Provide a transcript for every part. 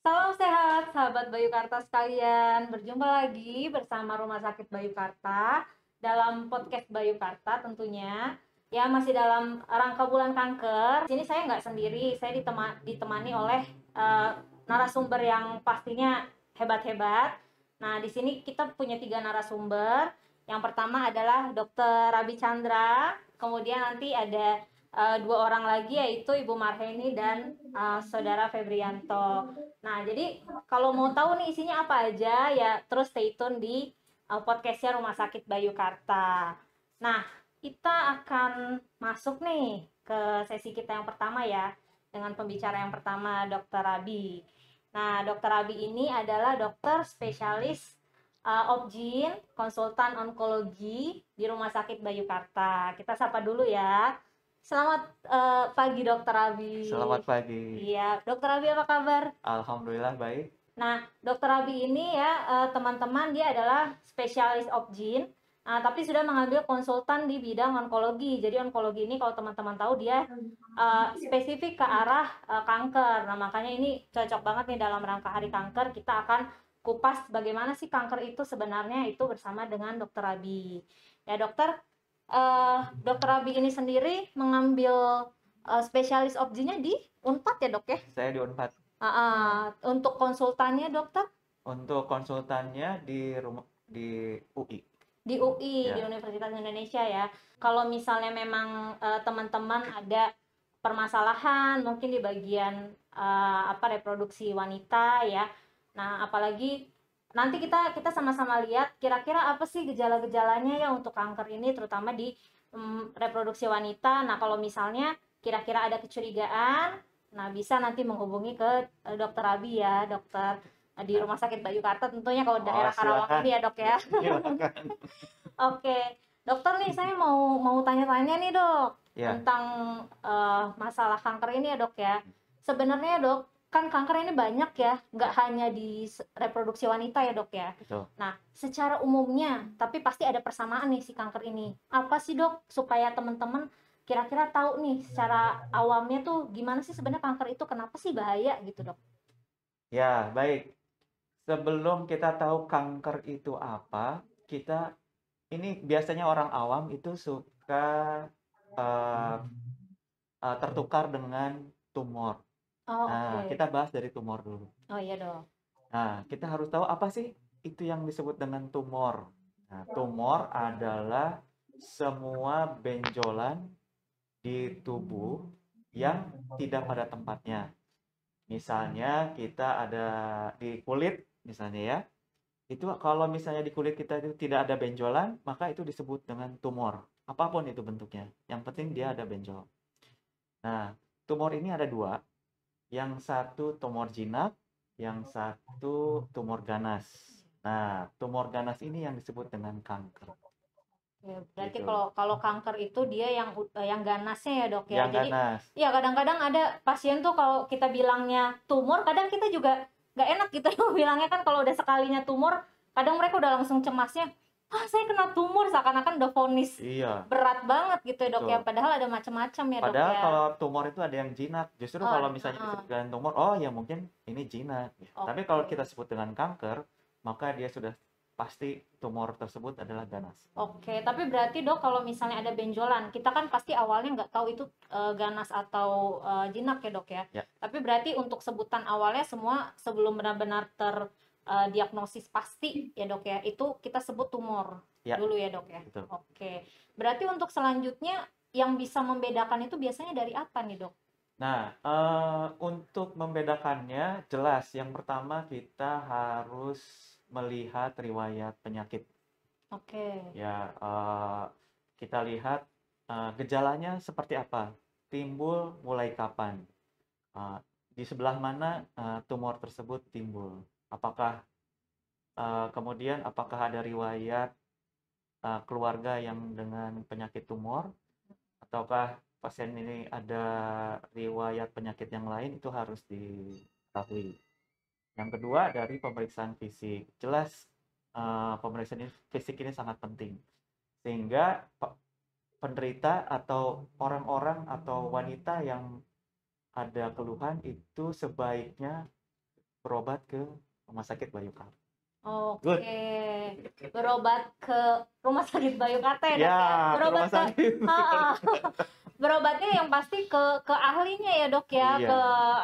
Salam sehat, sahabat Bayu Karta sekalian. Berjumpa lagi bersama Rumah Sakit Bayu Karta dalam podcast Bayu Karta tentunya. Ya, masih dalam rangka bulan kanker. Di sini saya nggak sendiri, saya ditemani oleh narasumber yang pastinya hebat-hebat. Nah, di sini kita punya 3 narasumber. Yang pertama adalah Dr. Rabi Chandra, kemudian nanti ada 2 orang lagi yaitu Ibu Marheni dan Saudara Febrianto. Nah, jadi kalau mau tahu nih isinya apa aja, ya terus stay tune di podcastnya Rumah Sakit Bayu Karta. Nah, kita akan masuk nih ke sesi kita yang pertama ya, dengan pembicara yang pertama, Dr. Rabi. Nah, Dr. Rabi ini adalah dokter spesialis Obgyn, konsultan onkologi di Rumah Sakit Bayu Karta. Kita sapa dulu ya. Selamat pagi, Dokter Abi. Selamat pagi. Iya, Dokter Abi apa kabar? Alhamdulillah baik. Nah, Dokter Abi ini ya teman-teman dia adalah spesialis Obgyn, tapi sudah mengambil konsultan di bidang onkologi. Jadi onkologi ini kalau teman-teman tahu dia spesifik ke arah kanker. Nah, makanya ini cocok banget nih dalam rangka Hari Kanker. Kita akan kupas bagaimana sih kanker itu sebenarnya itu bersama dengan Dokter Abi. Ya, dokter, Dokter Abi ini sendiri mengambil spesialis Obgyn-nya di Unpad ya, Dok ya? Saya di Unpad. Untuk konsultannya, dokter? Untuk konsultannya di UI. Di UI, Ya. di Universitas Indonesia ya. Kalau misalnya memang teman-teman ada permasalahan mungkin di bagian reproduksi wanita ya. Nah, apalagi nanti kita kita sama-sama lihat kira-kira apa sih gejala-gejalanya ya untuk kanker ini terutama di reproduksi wanita. Nah, kalau misalnya kira-kira ada kecurigaan, nah bisa nanti menghubungi ke dokter Abi ya, dokter di Rumah Sakit Bayu Karta tentunya kalau daerah Karawang Silakan. ini ya, Dok ya. Silakan. Oke, dokter nih saya mau tanya-tanya nih dok Ya, tentang masalah kanker ini ya dok ya. Sebenarnya dok, kan kanker ini banyak ya, nggak hanya di reproduksi wanita ya dok ya. betul. Nah, secara umumnya, tapi pasti ada persamaan nih si kanker ini. Apa sih dok, supaya teman-teman kira-kira tahu nih secara awamnya tuh gimana sih sebenarnya kanker itu, kenapa sih bahaya gitu dok? Ya, baik. Sebelum kita tahu kanker itu apa, ini biasanya orang awam itu suka eh, tertukar dengan tumor. Oh Nah, oke. kita bahas dari tumor dulu. Oh iya dok. Nah, kita harus tahu apa sih itu yang disebut dengan tumor. Nah, tumor adalah semua benjolan di tubuh yang tidak pada tempatnya. Misalnya kita ada di kulit, misalnya ya. Itu kalau misalnya di kulit kita itu tidak ada benjolan, maka itu disebut dengan tumor. Apapun itu bentuknya. Yang penting dia ada benjol. Nah, tumor ini ada dua. Yang satu tumor jinak, yang satu tumor ganas. Nah, tumor ganas ini yang disebut dengan kanker. Ya, berarti Gitu. kalau kalau kanker itu dia yang ganasnya ya dok ya. Yang Jadi ganas. ya kadang-kadang ada pasien tuh kalau kita bilangnya tumor, kadang kita juga nggak enak gitu bilangnya kan kalau udah sekalinya tumor, kadang mereka udah langsung cemasnya, ah saya kena tumor seakan-akan udah vonis Iya, berat banget gitu ya dok ya. betul. Padahal ada macam-macam ya dok Padahal ya. kalau tumor itu ada yang jinak. Justru Oh, kalau misalnya disebut dengan tumor, oh ya mungkin ini jinak. Tapi kalau oke. kita sebut dengan kanker, maka dia sudah pasti tumor tersebut adalah ganas. Oke, tapi berarti dok kalau misalnya ada benjolan, kita kan pasti awalnya nggak tahu itu ganas atau jinak ya dok ya. Ya, Tapi berarti untuk sebutan awalnya semua sebelum benar-benar terdiagnosis pasti ya dok ya, itu kita sebut tumor ya, dulu ya dok ya. betul. Oke, berarti untuk selanjutnya yang bisa membedakan itu biasanya dari apa nih dok? Nah, untuk membedakannya jelas yang pertama kita harus melihat riwayat penyakit. Oke, Ya, kita lihat gejalanya seperti apa, timbul mulai kapan, eh, di sebelah mana tumor tersebut timbul. Apakah kemudian apakah ada riwayat keluarga yang dengan penyakit tumor, ataukah pasien ini ada riwayat penyakit yang lain, itu harus diketahui. Yang kedua dari pemeriksaan fisik. Jelas pemeriksaan fisik ini sangat penting. Sehingga penderita atau orang-orang atau wanita yang ada keluhan itu sebaiknya berobat ke Rumah Sakit Bayu Karta. Oke, Good. berobat ke Rumah Sakit Bayu Karta ya dok Ya, ya. ke Berobat rumah ke, sakit. Ha-ha. Berobatnya yang pasti ke ahlinya ya dok ya, Iya, ke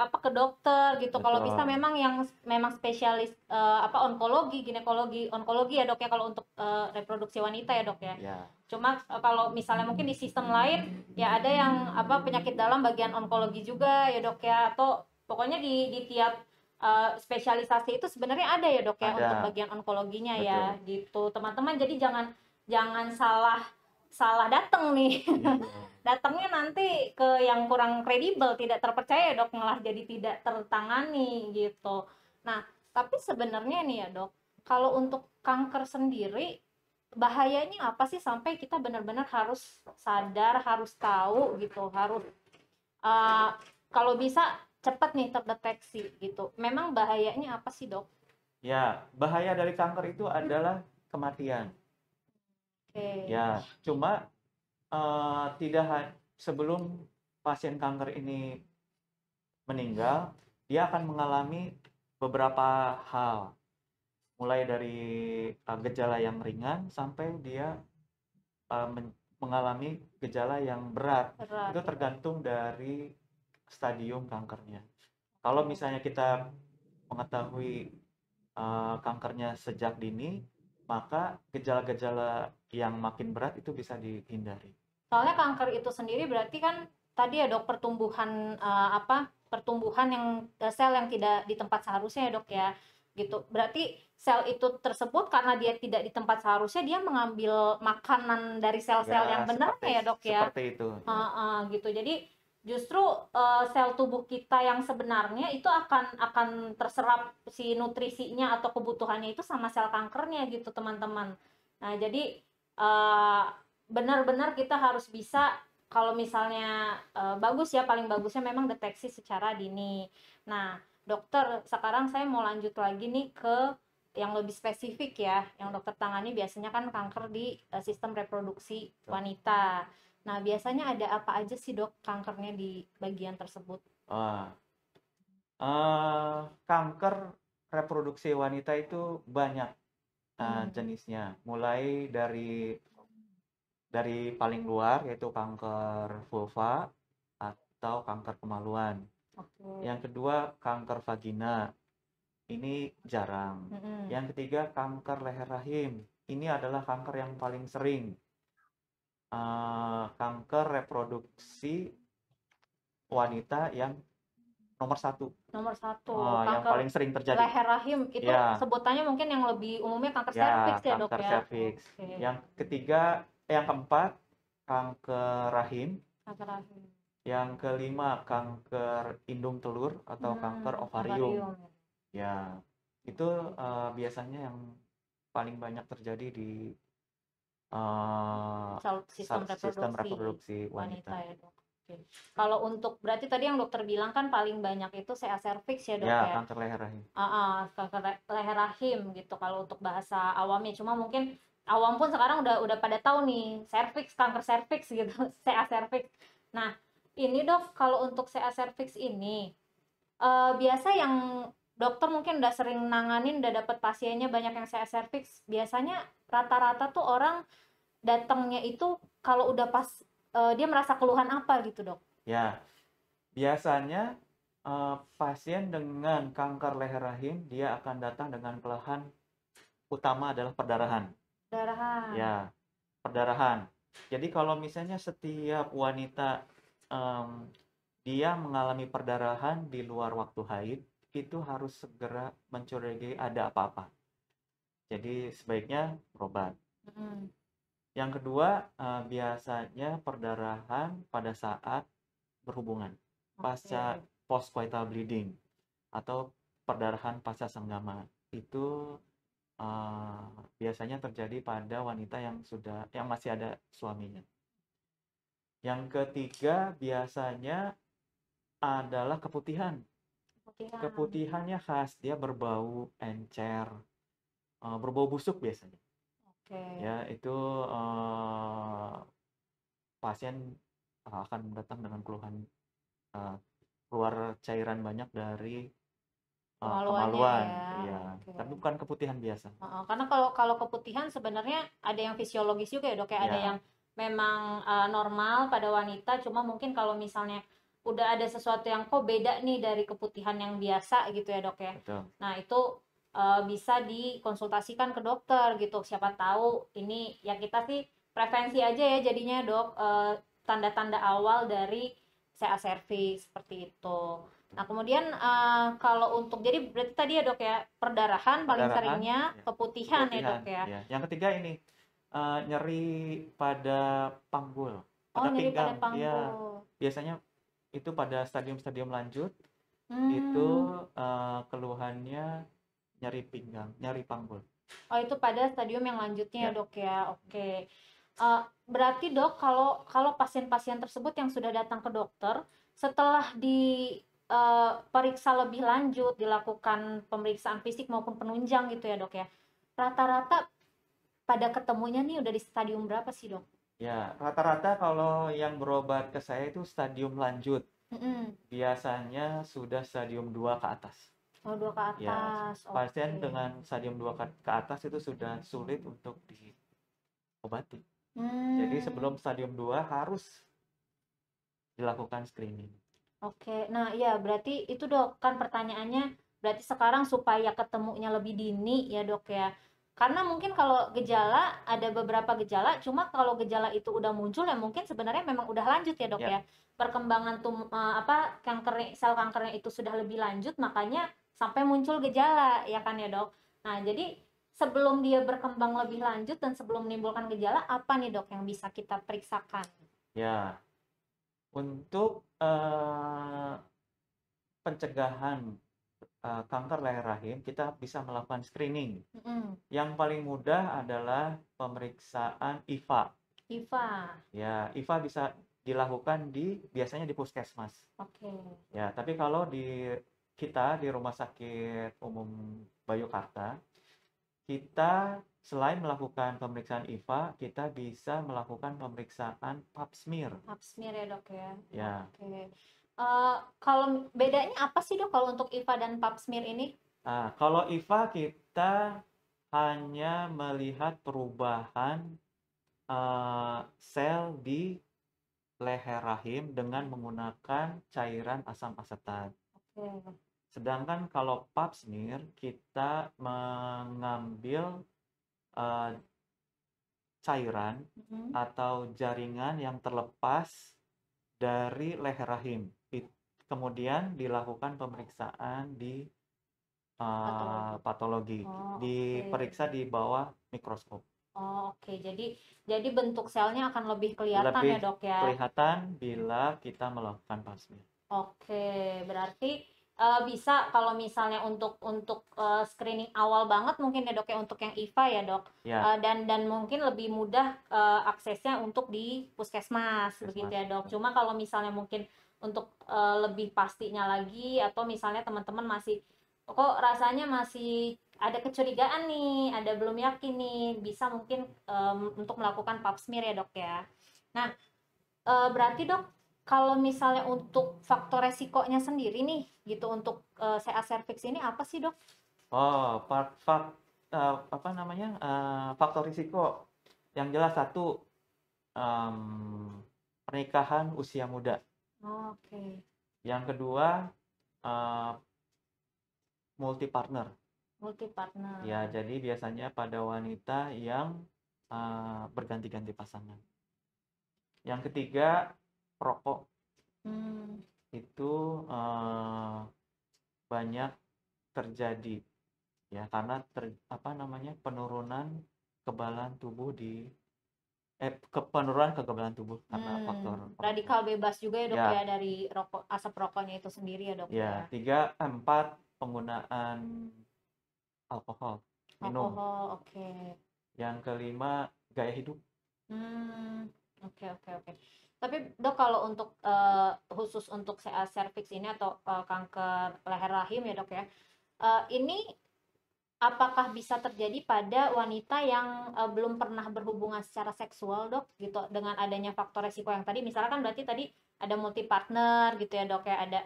apa ke dokter gitu. Kalau bisa betul. memang yang memang spesialis apa onkologi, ginekologi, onkologi ya dok ya kalau untuk reproduksi wanita ya dok ya. Ya, Cuma kalau misalnya mungkin di sistem lain ya ada yang apa penyakit dalam bagian onkologi juga ya dok ya, atau pokoknya di tiap spesialisasi itu sebenarnya ada ya dok ya untuk ada, bagian onkologinya ya betul. gitu teman-teman. Jadi jangan jangan salah salah datang nih. Iya, Datangnya nanti ke yang kurang kredibel, tidak terpercaya dok, malah jadi tidak tertangani gitu. Nah tapi sebenarnya nih ya dok, kalau untuk kanker sendiri bahayanya apa sih sampai kita benar-benar harus sadar, harus tahu gitu, harus uh, kalau bisa cepat nih terdeteksi gitu. Memang bahayanya apa sih dok? ya, bahaya dari kanker itu adalah kematian. Oke. Ya, cuma sebelum pasien kanker ini meninggal, dia akan mengalami beberapa hal, mulai dari gejala yang ringan sampai dia mengalami gejala yang berat. Berat Itu ya dok. tergantung dari stadium kankernya. Kalau Oke. misalnya kita mengetahui kankernya sejak dini, maka gejala-gejala yang makin berat itu bisa dihindari. Soalnya kanker itu sendiri berarti kan tadi ya dok pertumbuhan apa pertumbuhan yang sel yang tidak di tempat seharusnya ya dok ya gitu. Berarti sel itu tersebut karena dia tidak di tempat seharusnya dia mengambil makanan dari sel-sel Ya, yang benernya ya dok ya. seperti itu. Ya. Gitu. Jadi justru sel tubuh kita yang sebenarnya itu akan terserap si nutrisinya atau kebutuhannya itu sama sel kankernya gitu teman-teman. Nah jadi uh, benar-benar kita harus bisa kalau misalnya bagus ya paling bagusnya memang deteksi secara dini. Nah dokter sekarang saya mau lanjut lagi nih ke yang lebih spesifik ya, yang dokter tangani biasanya kan kanker di sistem reproduksi wanita. Nah, biasanya ada apa aja sih dok kankernya di bagian tersebut? Ah, kanker reproduksi wanita itu banyak jenisnya, mulai dari paling luar yaitu kanker vulva atau kanker kemaluan. Oke. Yang kedua kanker vagina, ini jarang. Yang ketiga kanker leher rahim, ini adalah kanker yang paling sering. Kanker reproduksi wanita yang nomor satu. Nomor satu, Yang kanker paling sering terjadi. leher rahim itu Ya, sebutannya mungkin yang lebih umumnya kanker ya, serviks ya dok kanker ya. serviks. Oke. Yang keempat, kanker rahim. Kanker rahim. Yang kelima, kanker indung telur atau kanker ovarium. Ya, itu biasanya yang paling banyak terjadi di sistem reproduksi wanita. Ya dok. Oke. Kalau untuk berarti tadi yang dokter bilang kan paling banyak itu CA cervix ya dok Ya, ya. kanker leher rahim. Kanker leher rahim gitu kalau untuk bahasa awamnya. Cuma mungkin awam pun sekarang udah pada tahu nih cervix, kanker cervix gitu, CA cervix. Nah, ini dok kalau untuk CA cervix ini biasa yang dokter mungkin udah sering nanganin, udah dapet pasiennya banyak yang CA cervix. Biasanya rata-rata tuh orang datangnya itu kalau udah pas dia merasa keluhan apa gitu dok? Ya, biasanya pasien dengan kanker leher rahim dia akan datang dengan keluhan utama adalah perdarahan. Perdarahan. Ya, perdarahan. Jadi kalau misalnya setiap wanita dia mengalami perdarahan di luar waktu haid, itu harus segera mencurigai ada apa-apa. Jadi sebaiknya berobat. Yang kedua, biasanya perdarahan pada saat berhubungan, pasca postcoital bleeding atau perdarahan pasca senggama. Itu biasanya terjadi pada wanita yang masih ada suaminya. Yang ketiga biasanya adalah keputihan. Keputihannya khas, dia berbau encer, berbau busuk biasanya. Ya, itu pasien akan datang dengan keluhan keluar cairan banyak dari Kemaluannya kemaluan, ya. iya. Oke. Tapi bukan keputihan biasa. Karena kalau keputihan sebenarnya ada yang fisiologis juga ya dok ya, ada Ya, yang memang normal pada wanita, cuma mungkin kalau misalnya udah ada sesuatu yang kok beda nih dari keputihan yang biasa gitu ya dok ya. betul. Nah itu bisa dikonsultasikan ke dokter gitu, siapa tahu ini ya kita sih prevensi aja ya jadinya dok, tanda-tanda awal dari CA cervix seperti itu. Nah, kemudian kalau untuk jadi berarti tadi ya dok ya, perdarahan paling Perdarahan, seringnya ya. keputihan ya Keputihan, dok ya. ya. Yang ketiga ini nyeri pada panggul, Oh, pada nyeri pada pinggang. Ya, panggul. biasanya itu pada stadium-stadium lanjut itu Hmm. keluhannya nyeri pinggang, nyeri panggul. Oh, itu pada stadium yang lanjutnya ya Ya, dok ya. Oke. Berarti dok kalau kalau pasien-pasien tersebut yang sudah datang ke dokter setelah periksa lebih lanjut, dilakukan pemeriksaan fisik maupun penunjang gitu ya dok ya. Rata-rata pada ketemunya nih udah di stadium berapa sih dok? ya. Rata-rata kalau yang berobat ke saya itu stadium lanjut. Mm-mm. Biasanya sudah stadium 2 ke atas. Oh, dua ke Ya, atas. Oke. pasien dengan stadium 2 ke atas itu sudah sulit untuk diobati. Jadi Hmm. sebelum stadium 2 harus dilakukan screening. Oke. Nah, iya berarti itu dok kan pertanyaannya, berarti sekarang supaya ketemunya lebih dini ya dok ya. Karena mungkin kalau gejala ada beberapa gejala, cuma kalau gejala itu udah muncul ya mungkin sebenarnya memang udah lanjut ya dok Ya, ya. Perkembangan apa kanker sel kankernya itu sudah lebih lanjut, makanya sampai muncul gejala ya kan ya dok. Nah, jadi sebelum dia berkembang lebih lanjut dan sebelum menimbulkan gejala, apa nih dok yang bisa kita periksakan? ya. Untuk pencegahan kanker leher rahim, kita bisa melakukan screening. Mm-mm. Yang paling mudah adalah pemeriksaan IVA. IVA. Ya, IVA bisa dilakukan biasanya di puskesmas. Oke. Ya, tapi kalau kita di Rumah Sakit Umum Bayukarta, kita selain melakukan pemeriksaan IVA, kita bisa melakukan pemeriksaan pap smear. Pap smear ya dok ya. Ya, Oke. Kalau bedanya apa sih dok kalau untuk IVA dan pap smear ini? kalau IVA kita hanya melihat perubahan sel di leher rahim dengan menggunakan cairan asam asetat. Oke. Sedangkan kalau pap smear kita mengambil eh, cairan Mm-mm. atau jaringan yang terlepas dari leher rahim. Kemudian dilakukan pemeriksaan di Patologi. patologi, Oh, oke. diperiksa di bawah mikroskop. Oh, oke. Jadi bentuk selnya akan lebih kelihatan Lebih ya dok ya. kelihatan bila kita melakukan pap smear. Oke, berarti bisa kalau misalnya untuk screening awal banget mungkin ya dok ya untuk yang IVA ya dok. Ya, Dan mungkin lebih mudah aksesnya untuk di puskesmas begitu puskesmas. ya dok. Cuma kalau misalnya mungkin untuk lebih pastinya lagi atau misalnya teman-teman masih kok rasanya masih ada kecurigaan nih, ada belum yakin nih, bisa mungkin untuk melakukan pap smear ya dok ya. Nah, berarti dok, kalau misalnya untuk faktor resikonya sendiri nih, gitu untuk CA cervix ini apa sih dok? Oh, apa namanya? Faktor risiko. Yang jelas satu, pernikahan usia muda. Oke. Yang kedua, eh, multi partner. Multi partner. Ya, jadi biasanya pada wanita yang berganti-ganti pasangan. Yang ketiga, perokok. Hmm. Itu banyak terjadi ya karena apa namanya penurunan kekebalan tubuh penurunan kekebalan tubuh karena faktor perokok. Radikal bebas juga ya dok Ya, ya dari rokok, asap rokoknya itu sendiri ya dok ya. ya. Tiga, empat, penggunaan alkohol, minum. Alkohol, oke. Yang kelima, gaya hidup. Oke, oke, oke. Tapi dok kalau untuk khusus untuk CA cervix ini atau kanker leher rahim ya dok ya, ini apakah bisa terjadi pada wanita yang belum pernah berhubungan secara seksual dok gitu dengan adanya faktor resiko yang tadi misalkan berarti tadi ada multi partner gitu ya dok ya, ada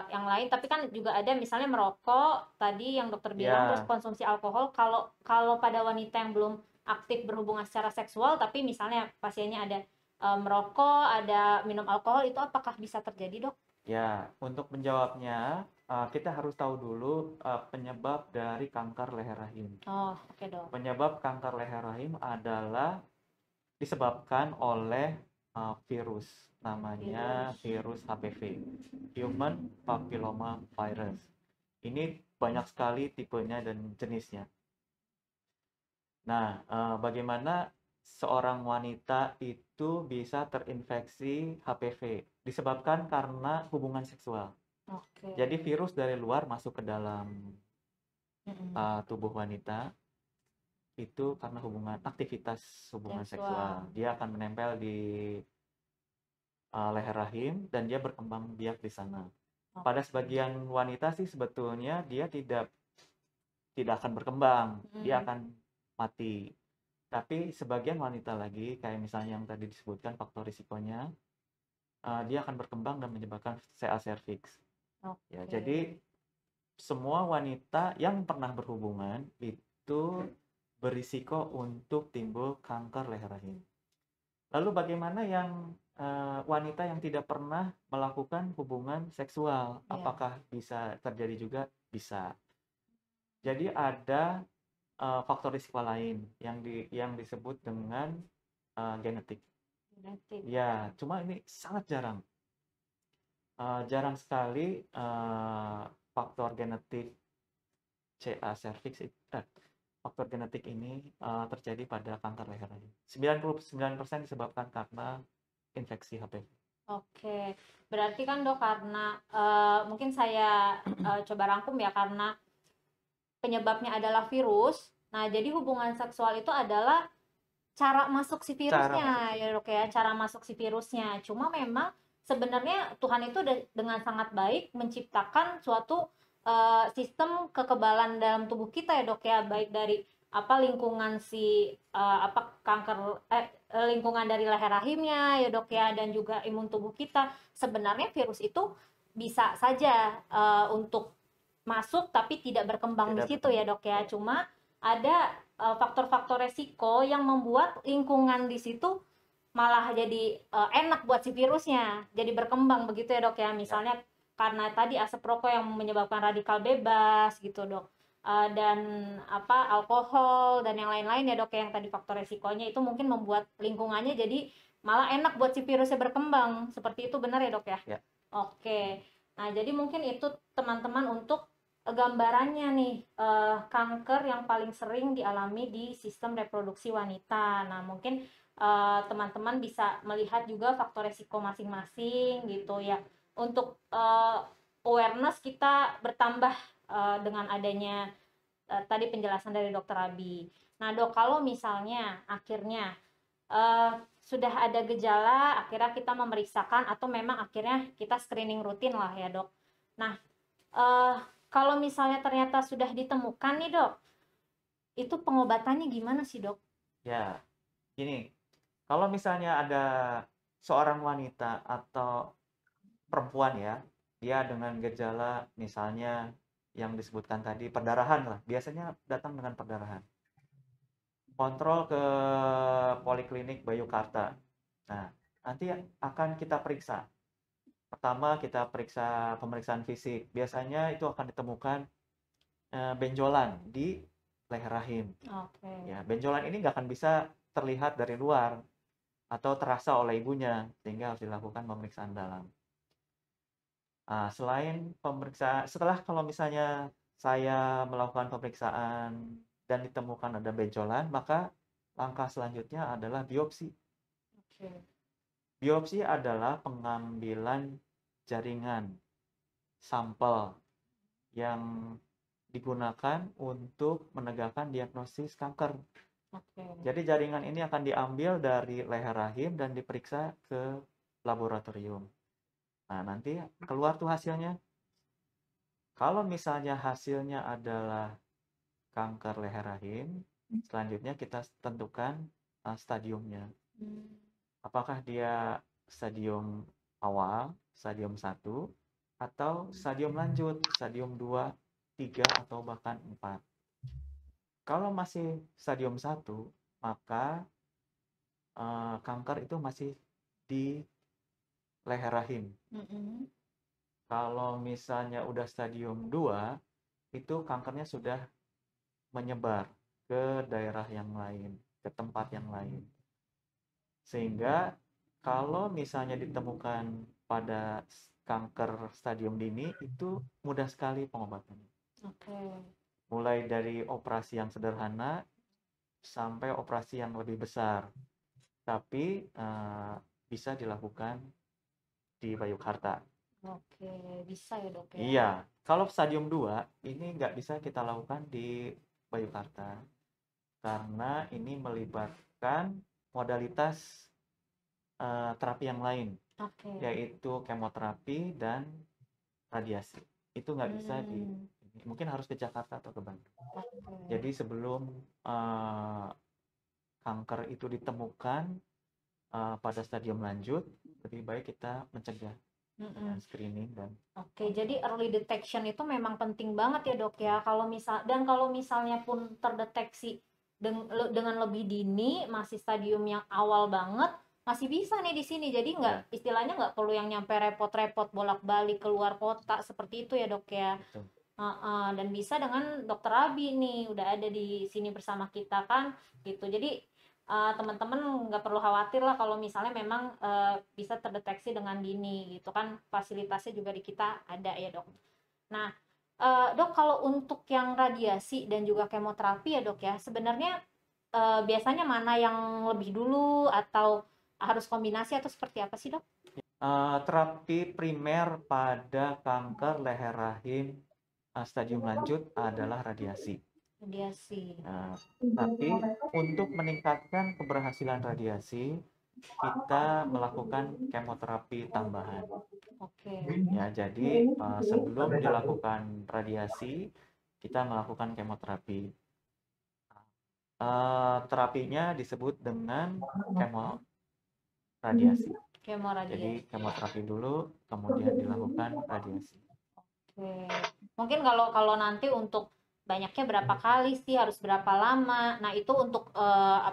yang lain. Tapi kan juga ada misalnya merokok tadi yang dokter bilang, terus Ya, konsumsi alkohol. Kalau kalau pada wanita yang belum aktif berhubungan secara seksual, tapi misalnya pasiennya ada merokok, ada minum alkohol, itu apakah bisa terjadi, dok? ya. Untuk menjawabnya, kita harus tahu dulu penyebab dari kanker leher rahim. Oh, oke, dok. Penyebab kanker leher rahim adalah disebabkan oleh virus, namanya Virus. virus HPV, Human Papilloma Virus. Ini banyak sekali tipenya dan jenisnya. Nah, bagaimana seorang wanita itu bisa terinfeksi HPV? Disebabkan karena hubungan seksual. Oke. Jadi virus dari luar masuk ke dalam Mm-mm. tubuh wanita itu karena aktivitas hubungan seksual. Seksual. Dia akan menempel di leher rahim dan dia berkembang biak di sana. Pada Oke. sebagian wanita sih sebetulnya dia tidak akan berkembang, dia Mm. akan mati. Tapi sebagian wanita lagi, kayak misalnya yang tadi disebutkan faktor risikonya, dia akan berkembang dan menyebabkan CA cervix. Ya, Oke. jadi semua wanita yang pernah berhubungan itu berisiko untuk timbul kanker leher rahim. Lalu bagaimana yang wanita yang tidak pernah melakukan hubungan seksual? Ya. Apakah bisa terjadi juga? Bisa. Jadi ada faktor risiko lain yang disebut dengan genetik. Genetik. Ya, cuma ini sangat jarang. Jarang sekali faktor genetik CA cervix faktor genetik ini terjadi pada kanker leher rahim. 99% disebabkan karena infeksi HPV. Oke, berarti kan dok karena mungkin saya coba rangkum ya, karena penyebabnya adalah virus. Nah, jadi hubungan seksual itu adalah cara masuk si Cara masuk virusnya sih. ya dok ya, cara masuk si virusnya. Cuma memang sebenarnya Tuhan itu dengan sangat baik menciptakan suatu sistem kekebalan dalam tubuh kita ya dok ya, baik dari apa lingkungan si apa kanker lingkungan dari leher rahimnya ya dok ya, dan juga imun tubuh kita. Sebenarnya virus itu bisa saja untuk masuk tapi tidak berkembang di Tidak situ ya berkembang. dok ya. Ya. Cuma ada faktor-faktor resiko yang membuat lingkungan di situ malah jadi enak buat si virusnya, jadi berkembang begitu ya dok ya. Ya. Misalnya karena tadi asap rokok yang menyebabkan radikal bebas gitu dok. Dan apa alkohol dan yang lain-lain ya dok ya, yang tadi faktor resikonya itu mungkin membuat lingkungannya jadi malah enak buat si virusnya berkembang. Seperti itu benar ya dok ya? Ya. Oke. Nah, jadi mungkin itu teman-teman untuk gambarannya nih, kanker yang paling sering dialami di sistem reproduksi wanita. Nah, mungkin teman-teman bisa melihat juga faktor resiko masing-masing gitu ya. Untuk awareness kita bertambah dengan adanya tadi penjelasan dari dokter Abi. Nah, dok, kalau misalnya akhirnya sudah ada gejala, akhirnya kita memeriksakan atau memang akhirnya kita screening rutin lah ya dok. Nah, eh, kalau misalnya ternyata sudah ditemukan nih dok, itu pengobatannya gimana sih dok? Ya. Gini, kalau misalnya ada seorang wanita atau perempuan ya, dia dengan gejala misalnya yang disebutkan tadi perdarahan lah, biasanya datang dengan perdarahan. Kontrol ke Poliklinik Bayukarta. Nah, nanti akan kita periksa. Pertama kita periksa pemeriksaan fisik. Biasanya itu akan ditemukan benjolan di leher rahim. Oke. Ya, benjolan ini nggak akan bisa terlihat dari luar atau terasa oleh ibunya, sehingga harus dilakukan pemeriksaan dalam. Nah, selain pemeriksaan, setelah kalau misalnya saya melakukan pemeriksaan dan ditemukan ada benjolan, maka langkah selanjutnya adalah biopsi. Oke. Biopsi adalah pengambilan jaringan sampel yang digunakan untuk menegakkan diagnosis kanker. Oke. Jadi jaringan ini akan diambil dari leher rahim dan diperiksa ke laboratorium. Nah, nanti keluar tuh hasilnya. Kalau misalnya hasilnya adalah kanker leher rahim, selanjutnya kita tentukan stadiumnya. Hmm. Apakah dia stadium awal, stadium 1, atau stadium lanjut, stadium 2, 3, atau bahkan 4. Kalau masih stadium 1, maka kanker itu masih di leher rahim. Kalau misalnya udah stadium 2, itu kankernya sudah menyebar ke daerah yang lain, ke tempat yang lain. Sehingga kalau misalnya ditemukan pada kanker stadium dini, itu mudah sekali pengobatannya. Mulai dari operasi yang sederhana sampai operasi yang lebih besar. Tapi bisa dilakukan di Bayukarta. Bisa ya dok ya? Iya, kalau stadium 2 ini nggak bisa kita lakukan di Bayukarta karena ini melibatkan modalitas terapi yang lain, yaitu kemoterapi dan radiasi. Itu nggak bisa mungkin harus ke Jakarta atau ke Bandung. Jadi sebelum kanker itu ditemukan pada stadium lanjut, lebih baik kita mencegah dengan screening dan. Jadi early detection itu memang penting banget ya dok ya. Kalau misalnya pun terdeteksi dengan lebih dini, masih stadium yang awal banget, masih bisa nih di sini. Jadi istilahnya nggak perlu yang nyampe repot-repot bolak-balik keluar kota seperti itu ya dok ya. Betul. Dan bisa dengan dokter Abi nih udah ada di sini bersama kita kan gitu. Jadi teman-teman nggak perlu khawatir lah kalau misalnya memang bisa terdeteksi dengan dini gitu kan, fasilitasnya juga di kita ada ya dok. Nah dok, kalau untuk yang radiasi dan juga kemoterapi ya dok ya, sebenarnya biasanya mana yang lebih dulu atau harus kombinasi atau seperti apa sih dok? Terapi primer pada kanker leher rahim stadium lanjut adalah radiasi. Tapi untuk meningkatkan keberhasilan radiasi, kita melakukan kemoterapi tambahan. Ya, jadi sebelum dilakukan radiasi, kita melakukan kemoterapi. Terapinya disebut dengan kemoradiasi. Jadi kemoterapi dulu, kemudian dilakukan radiasi. Mungkin kalau nanti untuk banyaknya berapa kali sih, harus berapa lama? Nah itu untuk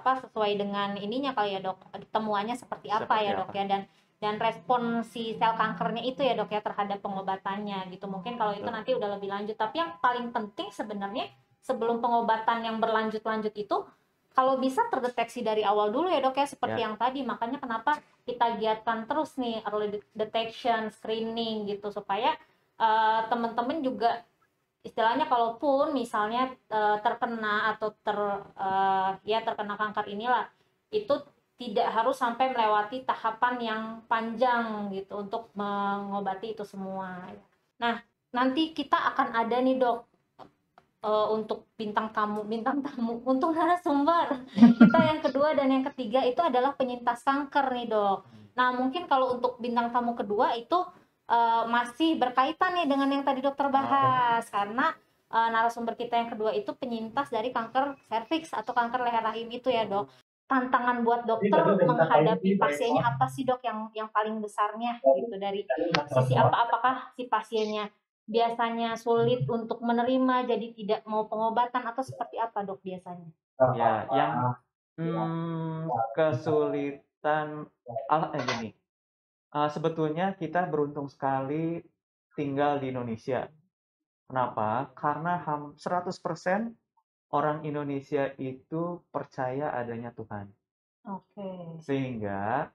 sesuai dengan ininya kali ya dok, temuannya seperti apa ya dok ya, dan respon si sel kankernya itu ya dok ya terhadap pengobatannya gitu. Mungkin kalau itu nanti udah lebih lanjut. Tapi yang paling penting sebenarnya sebelum pengobatan yang berlanjut-lanjut itu, kalau bisa terdeteksi dari awal dulu ya dok ya, seperti yang tadi. Makanya kenapa kita giatkan terus nih early detection, screening gitu, supaya teman-teman juga istilahnya kalaupun misalnya terkena atau terkena kanker inilah, itu tidak harus sampai melewati tahapan yang panjang gitu untuk mengobati itu semua. Nah, nanti kita akan ada nih dok untuk bintang tamu untuk narasumber kita yang kedua dan yang ketiga itu adalah penyintas kanker nih dok. Nah mungkin kalau untuk bintang tamu kedua itu masih berkaitan nih dengan yang tadi dokter bahas, karena narasumber kita yang kedua itu penyintas dari kanker serviks atau kanker leher rahim itu ya dok. Tantangan buat dokter menghadapi pasiennya apa sih dok, yang paling besarnya gitu, dari sisi apakah si pasiennya biasanya sulit untuk menerima jadi tidak mau pengobatan atau seperti apa dok biasanya? Ya, yang kesulitan gini. Sebetulnya kita beruntung sekali tinggal di Indonesia. Kenapa? Karena 100% orang Indonesia itu percaya adanya Tuhan. Sehingga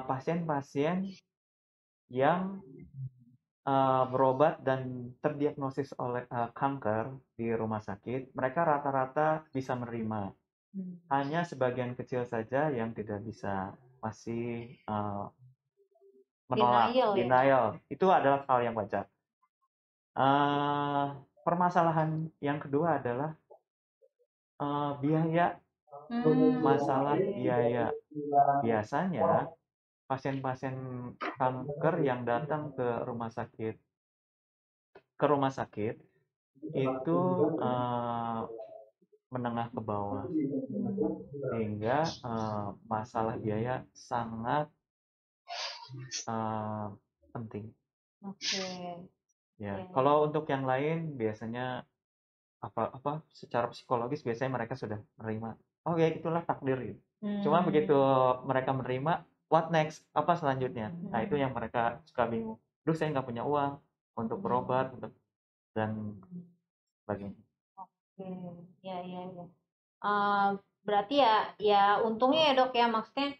pasien-pasien yang berobat dan terdiagnosis oleh kanker di rumah sakit, mereka rata-rata bisa menerima. Hanya sebagian kecil saja yang tidak bisa, masih menolak, denial. Itu adalah hal yang wajar. Permasalahan yang kedua adalah biaya. Masalah biaya. Biasanya pasien-pasien kanker yang datang ke rumah sakit itu menengah ke bawah, sehingga masalah biaya sangat penting. Oke. Ya, Ya, ya. kalau untuk yang lain biasanya apa secara psikologis biasanya mereka sudah menerima. Oh ya itulah takdir gitu. Cuma begitu Hmm. mereka menerima, what next? Apa selanjutnya? Nah itu Mm-mm. yang mereka suka bingung. Duh saya nggak punya uang untuk berobat untuk dan sebagainya. Oke. Ya, ya, ya. Eh, Berarti ya, ya untungnya ya dok ya, maksudnya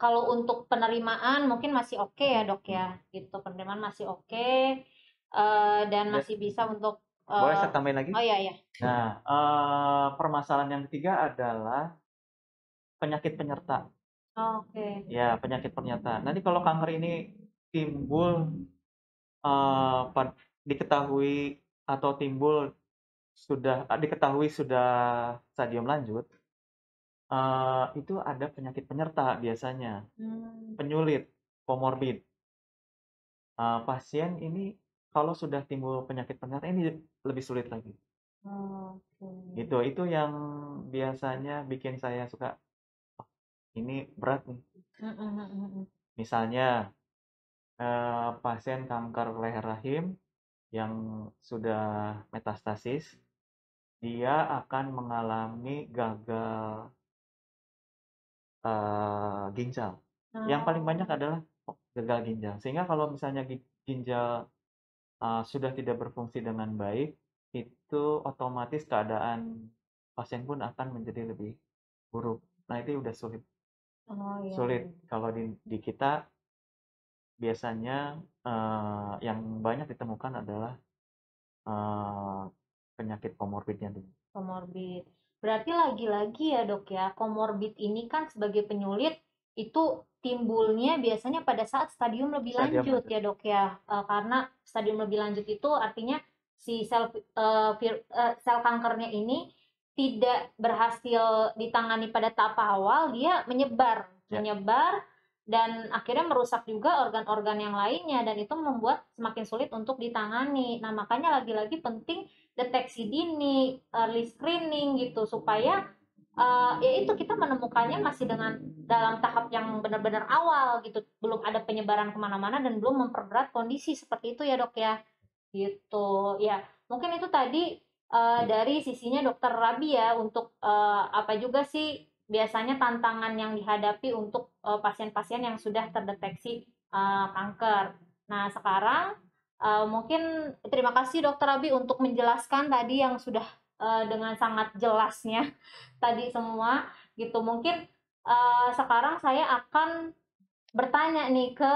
kalau untuk penerimaan mungkin masih oke ya dok ya, gitu penerimaan masih oke, dan Ya, masih bisa untuk boleh eh, saya tambahin lagi? oh ya ya. Nah, permasalahan yang ketiga adalah penyakit penyerta. Oke. Ya, penyakit penyerta. Nanti kalau kanker ini timbul diketahui atau timbul diketahui sudah stadium lanjut, itu ada penyakit penyerta biasanya, Hmm. penyulit, komorbid. Pasien ini kalau sudah timbul penyakit penyerta ini lebih sulit lagi. Oke. Gitu, itu yang biasanya bikin saya suka, "Oh, ini berat nih." Mm-mm. Misalnya, pasien kanker leher rahim yang sudah metastasis, dia akan mengalami gagal ginjal. Yang paling banyak Oh. adalah gagal ginjal. Sehingga kalau misalnya ginjal sudah tidak berfungsi dengan baik, itu otomatis keadaan pasien pun akan menjadi lebih buruk. Nah, itu udah sulit. Oh iya, Sulit iya. kalau di kita biasanya yang banyak ditemukan adalah eh, penyakit komorbidnya dulu. Komorbid. Berarti lagi-lagi ya dok ya, komorbid ini kan sebagai penyulit itu timbulnya biasanya pada saat stadium lebih Stadium lanjut lanjut. ya dok ya. Karena stadium lebih lanjut itu artinya si sel kankernya ini tidak berhasil ditangani pada tahap awal, dia menyebar, Ya, dan akhirnya merusak juga organ-organ yang lainnya, dan itu membuat semakin sulit untuk ditangani. Nah, makanya lagi-lagi penting deteksi dini, early screening gitu, supaya ya itu kita menemukannya masih dengan dalam tahap yang benar-benar awal gitu, belum ada penyebaran kemana-mana dan belum memperberat kondisi seperti itu ya dok ya, gitu ya. Mungkin itu tadi dari sisinya dokter Rabi ya, untuk apa juga sih biasanya tantangan yang dihadapi untuk pasien-pasien yang sudah terdeteksi kanker. Nah sekarang mungkin terima kasih dokter Abi untuk menjelaskan tadi yang sudah dengan sangat jelasnya tadi semua gitu. Mungkin sekarang saya akan bertanya nih ke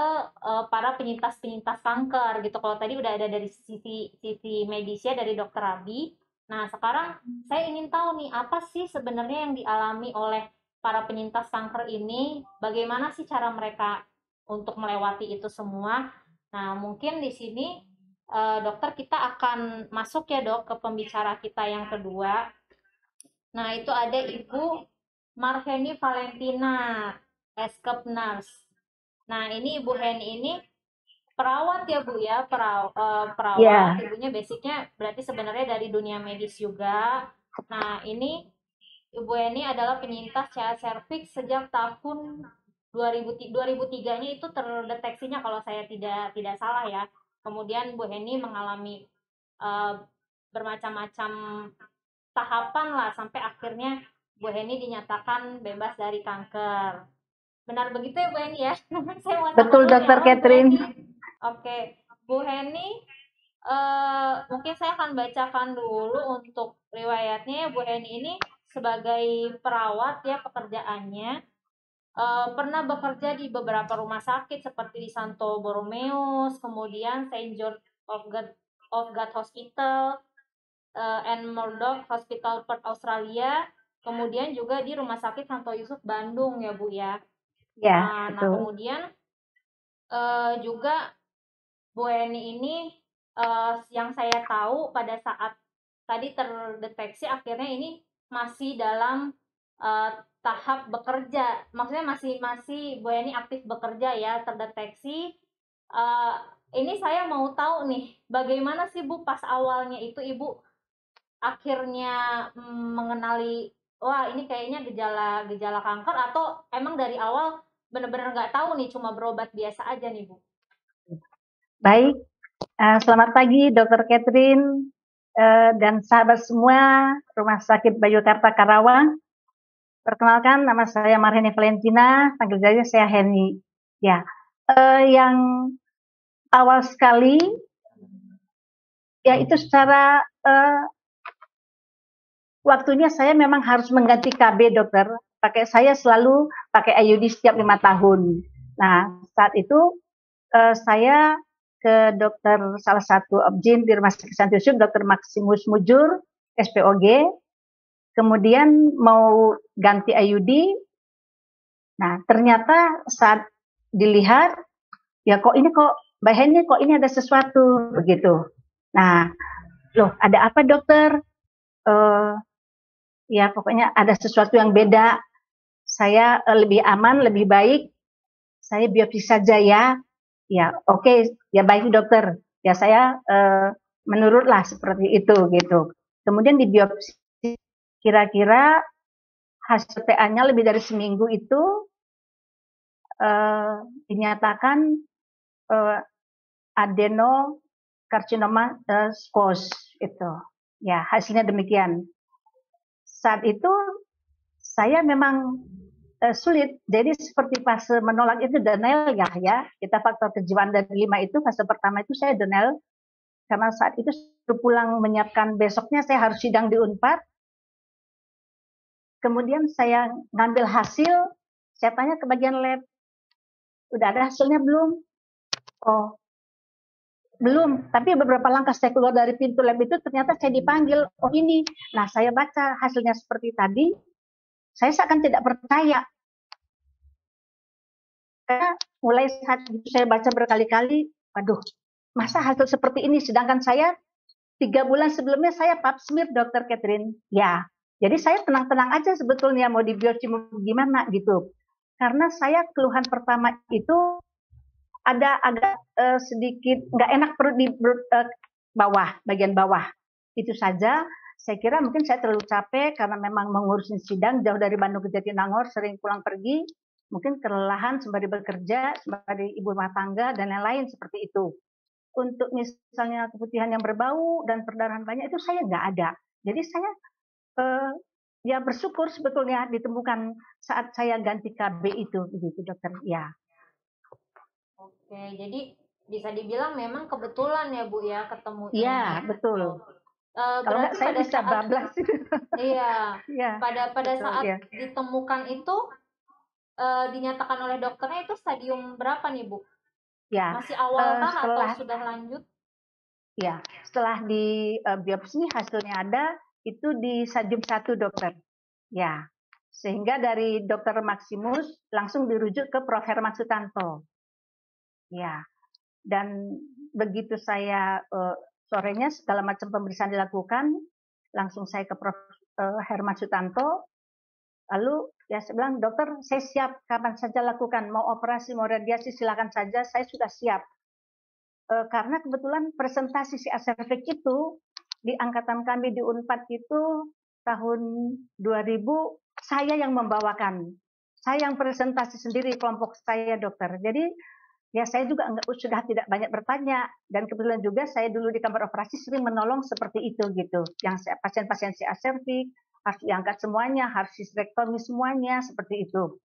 para penyintas-penyintas kanker gitu. Kalau tadi udah ada dari sisi sisi medisnya dari dokter Abi. Nah, sekarang saya ingin tahu nih apa sih sebenarnya yang dialami oleh para penyintas kanker ini? Bagaimana sih cara mereka untuk melewati itu semua? Nah, mungkin di sini dokter kita akan masuk ya dok ke pembicara kita yang kedua. Nah, itu ada Ibu Marheni Valentina, Eskep Nurse. Nah, ini Ibu Heni ini perawat ya Bu ya, perawat. Ya, Ibunya basicnya berarti sebenarnya dari dunia medis juga. Nah, ini Ibu Heni adalah penyintas CA cervix sejak tahun 2003-nya itu terdeteksinya kalau saya tidak salah ya. Kemudian Bu Heni mengalami eh, bermacam-macam tahapan lah sampai akhirnya Bu Heni dinyatakan bebas dari kanker. Benar begitu ya Bu Heni ya? Saya mau sapa betul dulu nih, Dokter halo Bu Catherine. Heni. Oke, Bu Heni, mungkin saya akan bacakan dulu untuk riwayatnya ya. Bu Heni ini sebagai perawat ya pekerjaannya, pernah bekerja di beberapa rumah sakit seperti di Santo Borromeus, kemudian Saint George of God Hospital, and Murdoch Hospital Perth Australia, kemudian juga di Rumah Sakit Santo Yusuf Bandung ya Bu ya. Ya, Nah betul. kemudian juga Bu Eni ini yang saya tahu pada saat tadi terdeteksi akhirnya ini masih dalam eh, tahap bekerja, maksudnya masih masih Bu Eni aktif bekerja ya, terdeteksi. Eh, ini saya mau tahu nih, bagaimana sih Bu pas awalnya itu Ibu akhirnya mengenali, wah ini kayaknya gejala kanker, atau emang dari awal benar-benar nggak tahu nih, cuma berobat biasa aja nih Bu? Baik, selamat pagi Dr. Catherine dan sahabat semua Rumah Sakit Bayukarta Karawang. Perkenalkan, nama saya Marheni Valentina, panggil saja saya Heni. Ya, yang awal sekali, yaitu secara waktunya saya memang harus mengganti KB dokter. Saya selalu pakai IUD setiap 5 tahun. Nah, saat itu saya ke dokter salah satu obgyn di Rumah Sakit Santi Yusuf, Dr. Maximus Mujur, SPOG, kemudian mau ganti IUD. Nah, ternyata saat dilihat, ya kok Mbak Heni kok ini ada sesuatu begitu. Nah, loh ada apa dokter? Ya pokoknya ada sesuatu yang beda. Saya lebih aman, lebih baik. Saya biopsi saja ya. Ya oke, ya baik dokter. Ya saya menurutlah seperti itu gitu. Kemudian di biopsi kira-kira hasil PA-nya lebih dari seminggu itu dinyatakan adenokarsinoma squamous itu. Ya hasilnya demikian. Saat itu saya memang sulit. Jadi seperti fase menolak itu denial ya. Kita faktor kejiwaan dari 5 itu fase pertama itu saya denial karena saat itu pulang menyiapkan besoknya saya harus sidang di Unpad. Kemudian saya ngambil hasil, saya tanya ke bagian lab, udah ada hasilnya belum? Oh, belum. Tapi beberapa langkah saya keluar dari pintu lab itu ternyata saya dipanggil. Oh ini. Nah saya baca hasilnya seperti tadi, saya seakan tidak percaya. Karena mulai saat itu saya baca berkali-kali, waduh, masa hasil seperti ini? Sedangkan saya 3 bulan sebelumnya saya pap smear Dr. Catherine. Ya, jadi saya tenang-tenang aja sebetulnya mau di biopsi mau gimana gitu. Karena saya keluhan pertama itu ada agak sedikit nggak enak perut di bawah, bagian bawah. Itu saja. Saya kira mungkin saya terlalu capek karena memang mengurusin sidang jauh dari Bandung ke Jatinangor, sering pulang pergi, mungkin kelelahan sembari bekerja, sembari ibu rumah tangga dan lain-lain seperti itu. Untuk misalnya keputihan yang berbau dan perdarahan banyak itu saya nggak ada. Jadi saya ya bersyukur sebetulnya ditemukan saat saya ganti KB itu, begitu dokter. Ya. Oke, jadi bisa dibilang memang kebetulan ya Bu ya ketemunya. Iya betul. Kalau nggak saya bisa bablas. Iya. Ya, pada betul, saat ya. ditemukan itu dinyatakan oleh dokternya itu stadium berapa nih Bu? Ya. Masih awal kah atau sudah lanjut? Ya, setelah di biopsi hasilnya ada itu di stadium 1 dokter. Ya, sehingga dari dokter Maximus langsung dirujuk ke Prof. Herman Sutanto. Ya, dan begitu saya sorenya segala macam pemeriksaan dilakukan, langsung saya ke Prof. Herman Sutanto. Lalu ya saya bilang, dokter saya siap kapan saja lakukan, mau operasi mau radiasi silakan saja, saya sudah siap. Karena kebetulan presentasi si Aservik itu di angkatan kami di Unpad itu tahun 2000 saya yang membawakan. Saya yang presentasi sendiri kelompok saya dokter. Jadi ya saya juga sudah tidak banyak bertanya dan kebetulan juga saya dulu di kamar operasi sering menolong seperti itu gitu. Yang pasien-pasien si Aservik harus diangkat semuanya, harus histerektomi semuanya seperti itu.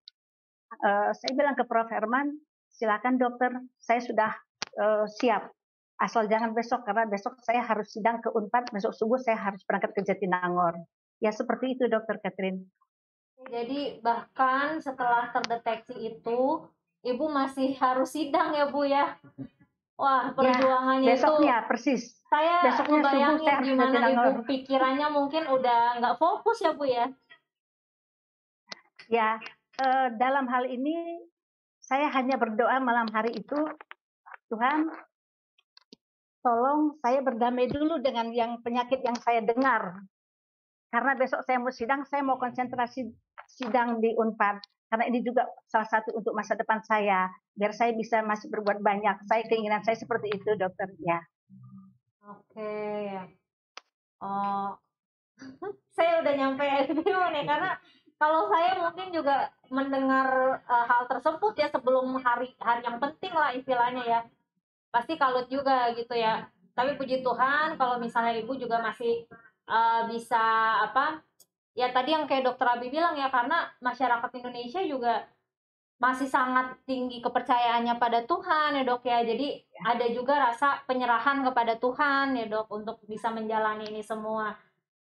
Saya bilang ke Prof. Herman, silakan dokter, saya sudah siap. Asal jangan besok, karena besok saya harus sidang ke Unpad, besok subuh saya harus berangkat ke Jatinangor. Ya seperti itu dokter Catherine. Jadi bahkan setelah terdeteksi itu, Ibu masih harus sidang ya Bu ya? Wah perjuangannya ya, besoknya, itu persis. saya Besoknya membayangin subuh saya harus gimana Jatinangor. Ibu pikirannya mungkin udah nggak fokus ya Bu ya? Ya, dalam hal ini saya hanya berdoa malam hari itu, Tuhan tolong saya berdamai dulu dengan yang penyakit yang saya dengar. Karena besok saya mau sidang, saya mau konsentrasi sidang di Unpad. Karena ini juga salah satu untuk masa depan saya. Biar saya bisa masih berbuat banyak. Keinginan saya seperti itu, dokter. Ya. Oke, ya. Oh, saya udah nyampe bingung nih karena kalau saya mungkin juga mendengar hal tersebut ya sebelum hari yang penting lah istilahnya ya. pasti kalut juga gitu ya. Tapi puji Tuhan kalau misalnya ibu juga masih bisa apa ya, tadi yang kayak dokter Abi bilang ya, karena masyarakat Indonesia juga masih sangat tinggi kepercayaannya pada Tuhan ya dok ya. Jadi ada juga rasa penyerahan kepada Tuhan ya dok untuk bisa menjalani ini semua.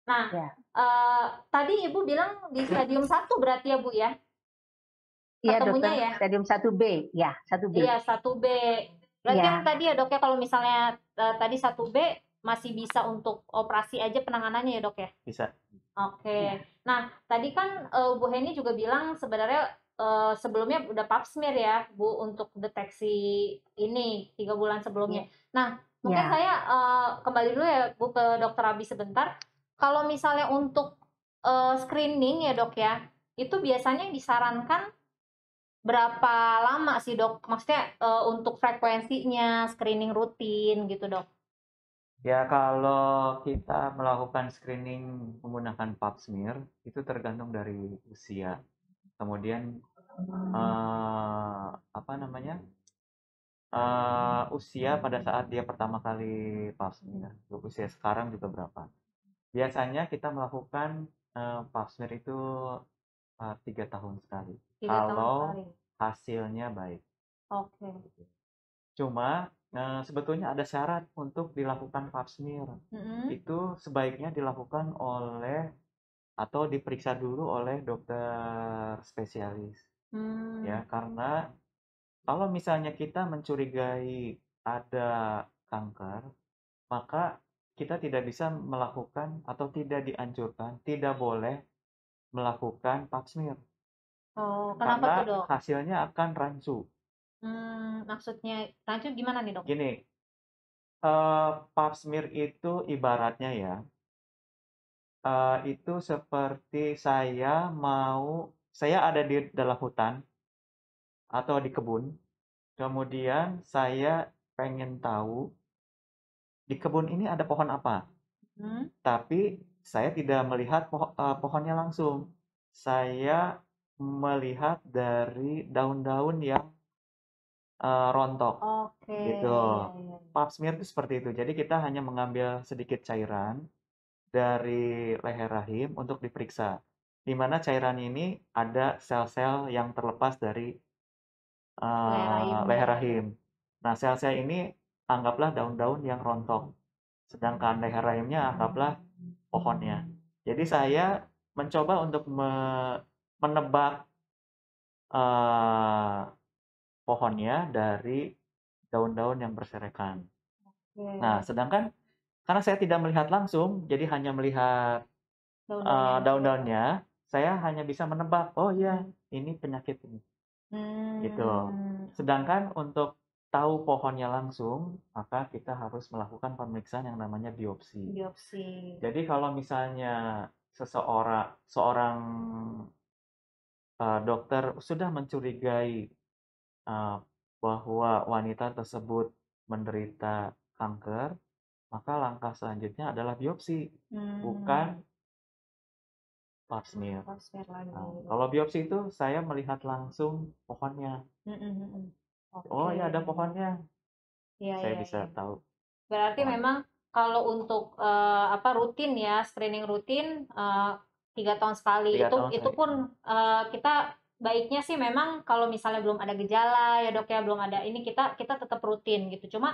Nah, Ya. tadi ibu bilang di stadium 1 berarti ya bu ya? Iya Ketemunya dokter, ya? stadium 1B, ya 1B. Iya 1B. Berarti Ya, yang tadi ya dok ya, kalau misalnya tadi 1B masih bisa untuk operasi aja penanganannya ya dok ya? Bisa. Oke. ya, Nah, tadi kan Bu Heni juga bilang sebenarnya sebelumnya udah pap smear ya, Bu, untuk deteksi ini 3 bulan sebelumnya. Nah, mungkin ya. saya kembali dulu ya, Bu, ke Dokter Abi sebentar. Kalau misalnya untuk screening ya, Dok ya, itu biasanya disarankan berapa lama sih, Dok? Maksudnya untuk frekuensinya, screening rutin gitu, Dok? Ya, kalau kita melakukan screening menggunakan pap smear, itu tergantung dari usia. Kemudian, apa namanya, usia pada saat dia pertama kali pap smear. Usia sekarang juga berapa. Biasanya kita melakukan pap smear itu 3 tahun sekali. 3 tahun Kalau sekali. hasilnya baik. Oke. Cuma sebetulnya ada syarat untuk dilakukan pap smear. Itu sebaiknya dilakukan oleh atau diperiksa dulu oleh dokter spesialis. Ya, karena kalau misalnya kita mencurigai ada kanker, maka kita tidak bisa melakukan atau tidak dianjurkan, tidak boleh melakukan pap smear. Oh, kenapa Karena tuh, Dok? hasilnya akan rancu. Maksudnya rancu gimana nih, Dok? Gini, pap smear itu ibaratnya ya, itu seperti saya ada di dalam hutan atau di kebun, kemudian saya pengen tahu di kebun ini ada pohon apa, tapi saya tidak melihat pohonnya langsung. Saya melihat dari daun-daun yang rontok, Oke, gitu. iya, iya. Pap smear itu seperti itu. Jadi kita hanya mengambil sedikit cairan dari leher rahim untuk diperiksa. Di mana cairan ini ada sel-sel yang terlepas dari leher rahim. Nah, sel-sel ini anggaplah daun-daun yang rontok. Sedangkan leher rahimnya anggaplah pohonnya. Jadi saya mencoba untuk menebak pohonnya dari daun-daun yang berserakan. Nah, sedangkan karena saya tidak melihat langsung, jadi hanya melihat daun-daunnya, saya hanya bisa menebak, oh iya, ini penyakit ini. Gitu. Sedangkan untuk tahu pohonnya langsung, maka kita harus melakukan pemeriksaan yang namanya biopsi. Jadi kalau misalnya seorang dokter sudah mencurigai bahwa wanita tersebut menderita kanker, maka langkah selanjutnya adalah biopsi, bukan pap smear. Kalau biopsi itu saya melihat langsung pohonnya. Oh ya, ada pohonnya. Saya bisa tahu. Berarti memang kalau untuk rutin ya, screening rutin 3 tahun sekali. 3 tahun Itu sekali. pun kita baiknya sih memang kalau misalnya belum ada gejala ya dok ya, belum ada ini, kita tetap rutin gitu. Cuma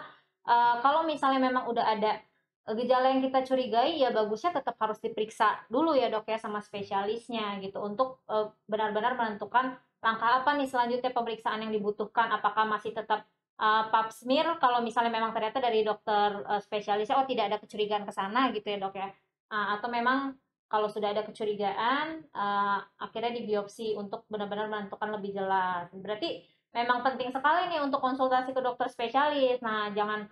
kalau misalnya memang udah ada gejala yang kita curigai, ya bagusnya tetap harus diperiksa dulu ya dok ya sama spesialisnya gitu, untuk benar-benar menentukan langkah apa nih selanjutnya pemeriksaan yang dibutuhkan. Apakah masih tetap pap smear kalau misalnya memang ternyata dari dokter spesialisnya oh tidak ada kecurigaan ke sana gitu ya dok ya, atau memang kalau sudah ada kecurigaan akhirnya dibiopsi untuk benar-benar menentukan lebih jelas. Berarti memang penting sekali nih untuk konsultasi ke dokter spesialis. Nah, jangan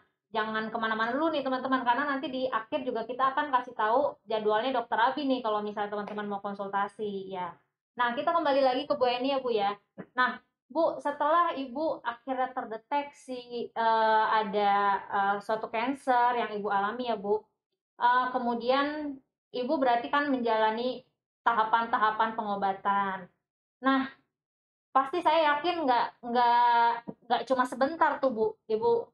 kemana-mana dulu nih teman-teman, karena nanti di akhir juga kita akan kasih tahu jadwalnya dokter Abi nih kalau misalnya teman-teman mau konsultasi ya. Nah, kita kembali lagi ke Bu Eni ya Bu ya. Nah, Bu, setelah Ibu akhirnya terdeteksi ada suatu cancer yang Ibu alami ya Bu, kemudian Ibu berarti kan menjalani tahapan-tahapan pengobatan. Nah, pasti saya yakin nggak cuma sebentar tuh Bu, Ibu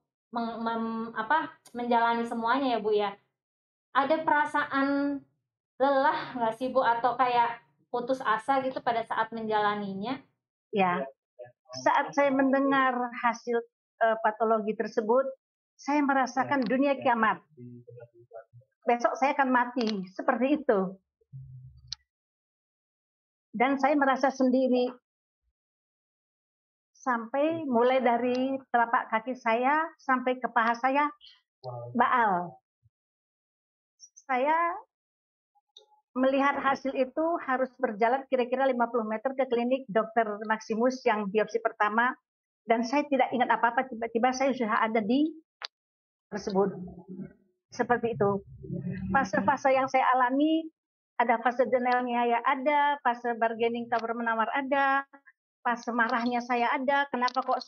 menjalani semuanya ya Bu ya. Ada perasaan lelah nggak sih Bu, atau kayak putus asa gitu pada saat menjalaninya? Ya, saat saya mendengar hasil patologi tersebut, saya merasakan dunia kiamat. Besok saya akan mati, seperti itu. Dan saya merasa sendiri, sampai mulai dari telapak kaki saya sampai ke paha saya baal. Saya melihat hasil itu harus berjalan kira-kira 50 meter ke klinik Dr. Maximus yang biopsi pertama, dan saya tidak ingat apa-apa, tiba-tiba saya sudah ada di tersebut. Seperti itu. Fase-fase yang saya alami, ada fase denialnya ya ada, fase bargaining tawar menawar ada, fase marahnya saya ada, kenapa kok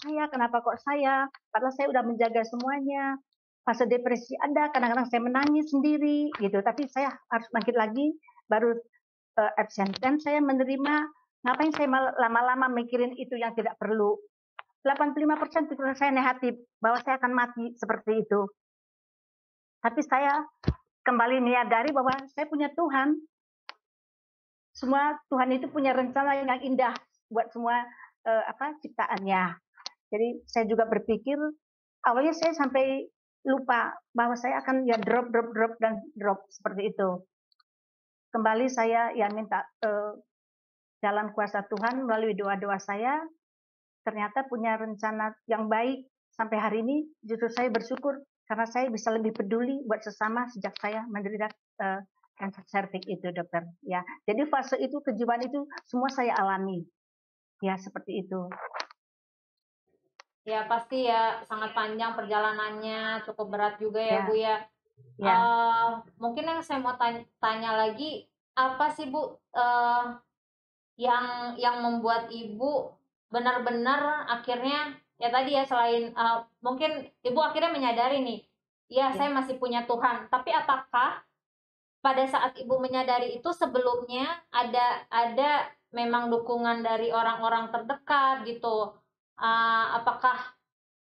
saya, padahal saya udah menjaga semuanya. Fase depresi ada, kadang-kadang saya menangis sendiri gitu, tapi saya harus bangkit lagi, baru absen. Dan saya menerima, ngapain saya lama-lama mikirin itu yang tidak perlu. 85% pikiran saya negatif, bahwa saya akan mati seperti itu. Tapi saya kembali menyadari bahwa saya punya Tuhan. Semua Tuhan itu punya rencana yang indah buat semua ciptaannya. Jadi saya juga berpikir, awalnya saya sampai lupa bahwa saya akan ya drop dan drop seperti itu. Kembali saya ya minta jalan kuasa Tuhan melalui doa-doa saya, ternyata punya rencana yang baik. Sampai hari ini justru saya bersyukur karena saya bisa lebih peduli buat sesama sejak saya menderita kanker serviks itu, dokter. Ya, jadi fase itu, kejiwaan itu semua saya alami. Ya, seperti itu. Ya pasti ya, sangat panjang perjalanannya, cukup berat juga ya, Ya. Bu ya. Ya. Mungkin yang saya mau tanya lagi, apa sih Bu yang membuat Ibu benar-benar akhirnya ya tadi ya, selain mungkin Ibu akhirnya menyadari nih, ya saya masih punya Tuhan. Tapi apakah pada saat Ibu menyadari itu sebelumnya ada memang dukungan dari orang-orang terdekat gitu? Apakah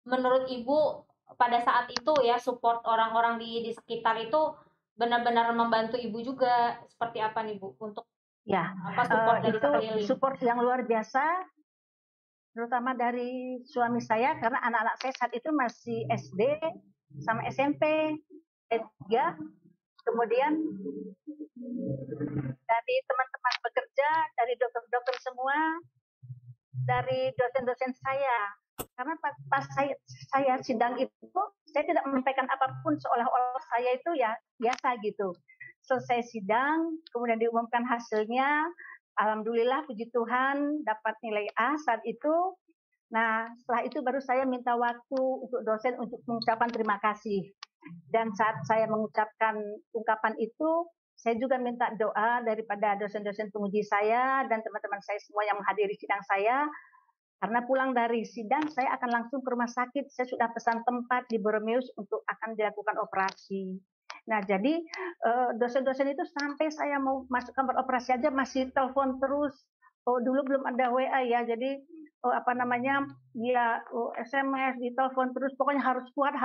menurut Ibu pada saat itu ya support orang-orang di sekitar itu benar-benar membantu Ibu juga? Seperti apa nih Bu untuk Ya, support dari itu sekeliling? support yang luar biasa, terutama dari suami saya, karena anak-anak saya saat itu masih SD sama SMP, S3, kemudian dari teman-teman bekerja, dari dokter-dokter semua, dari dosen-dosen saya. Karena pas saya sidang itu, saya tidak menyampaikan apapun, seolah-olah saya itu ya biasa gitu. Selesai sidang, kemudian diumumkan hasilnya, alhamdulillah puji Tuhan dapat nilai A saat itu. Nah, setelah itu baru saya minta waktu untuk dosen untuk mengucapkan terima kasih. Dan saat saya mengucapkan ungkapan itu, saya juga minta doa daripada dosen-dosen penguji saya dan teman-teman saya semua yang menghadiri sidang saya. Karena pulang dari sidang, saya akan langsung ke rumah sakit. Saya sudah pesan tempat di Borromeus untuk akan dilakukan operasi. Nah, jadi dosen-dosen itu sampai saya mau masuk kamar operasi aja masih telepon terus. Oh, dulu belum ada WA ya, jadi SMS, ditelepon terus. Pokoknya harus kuat,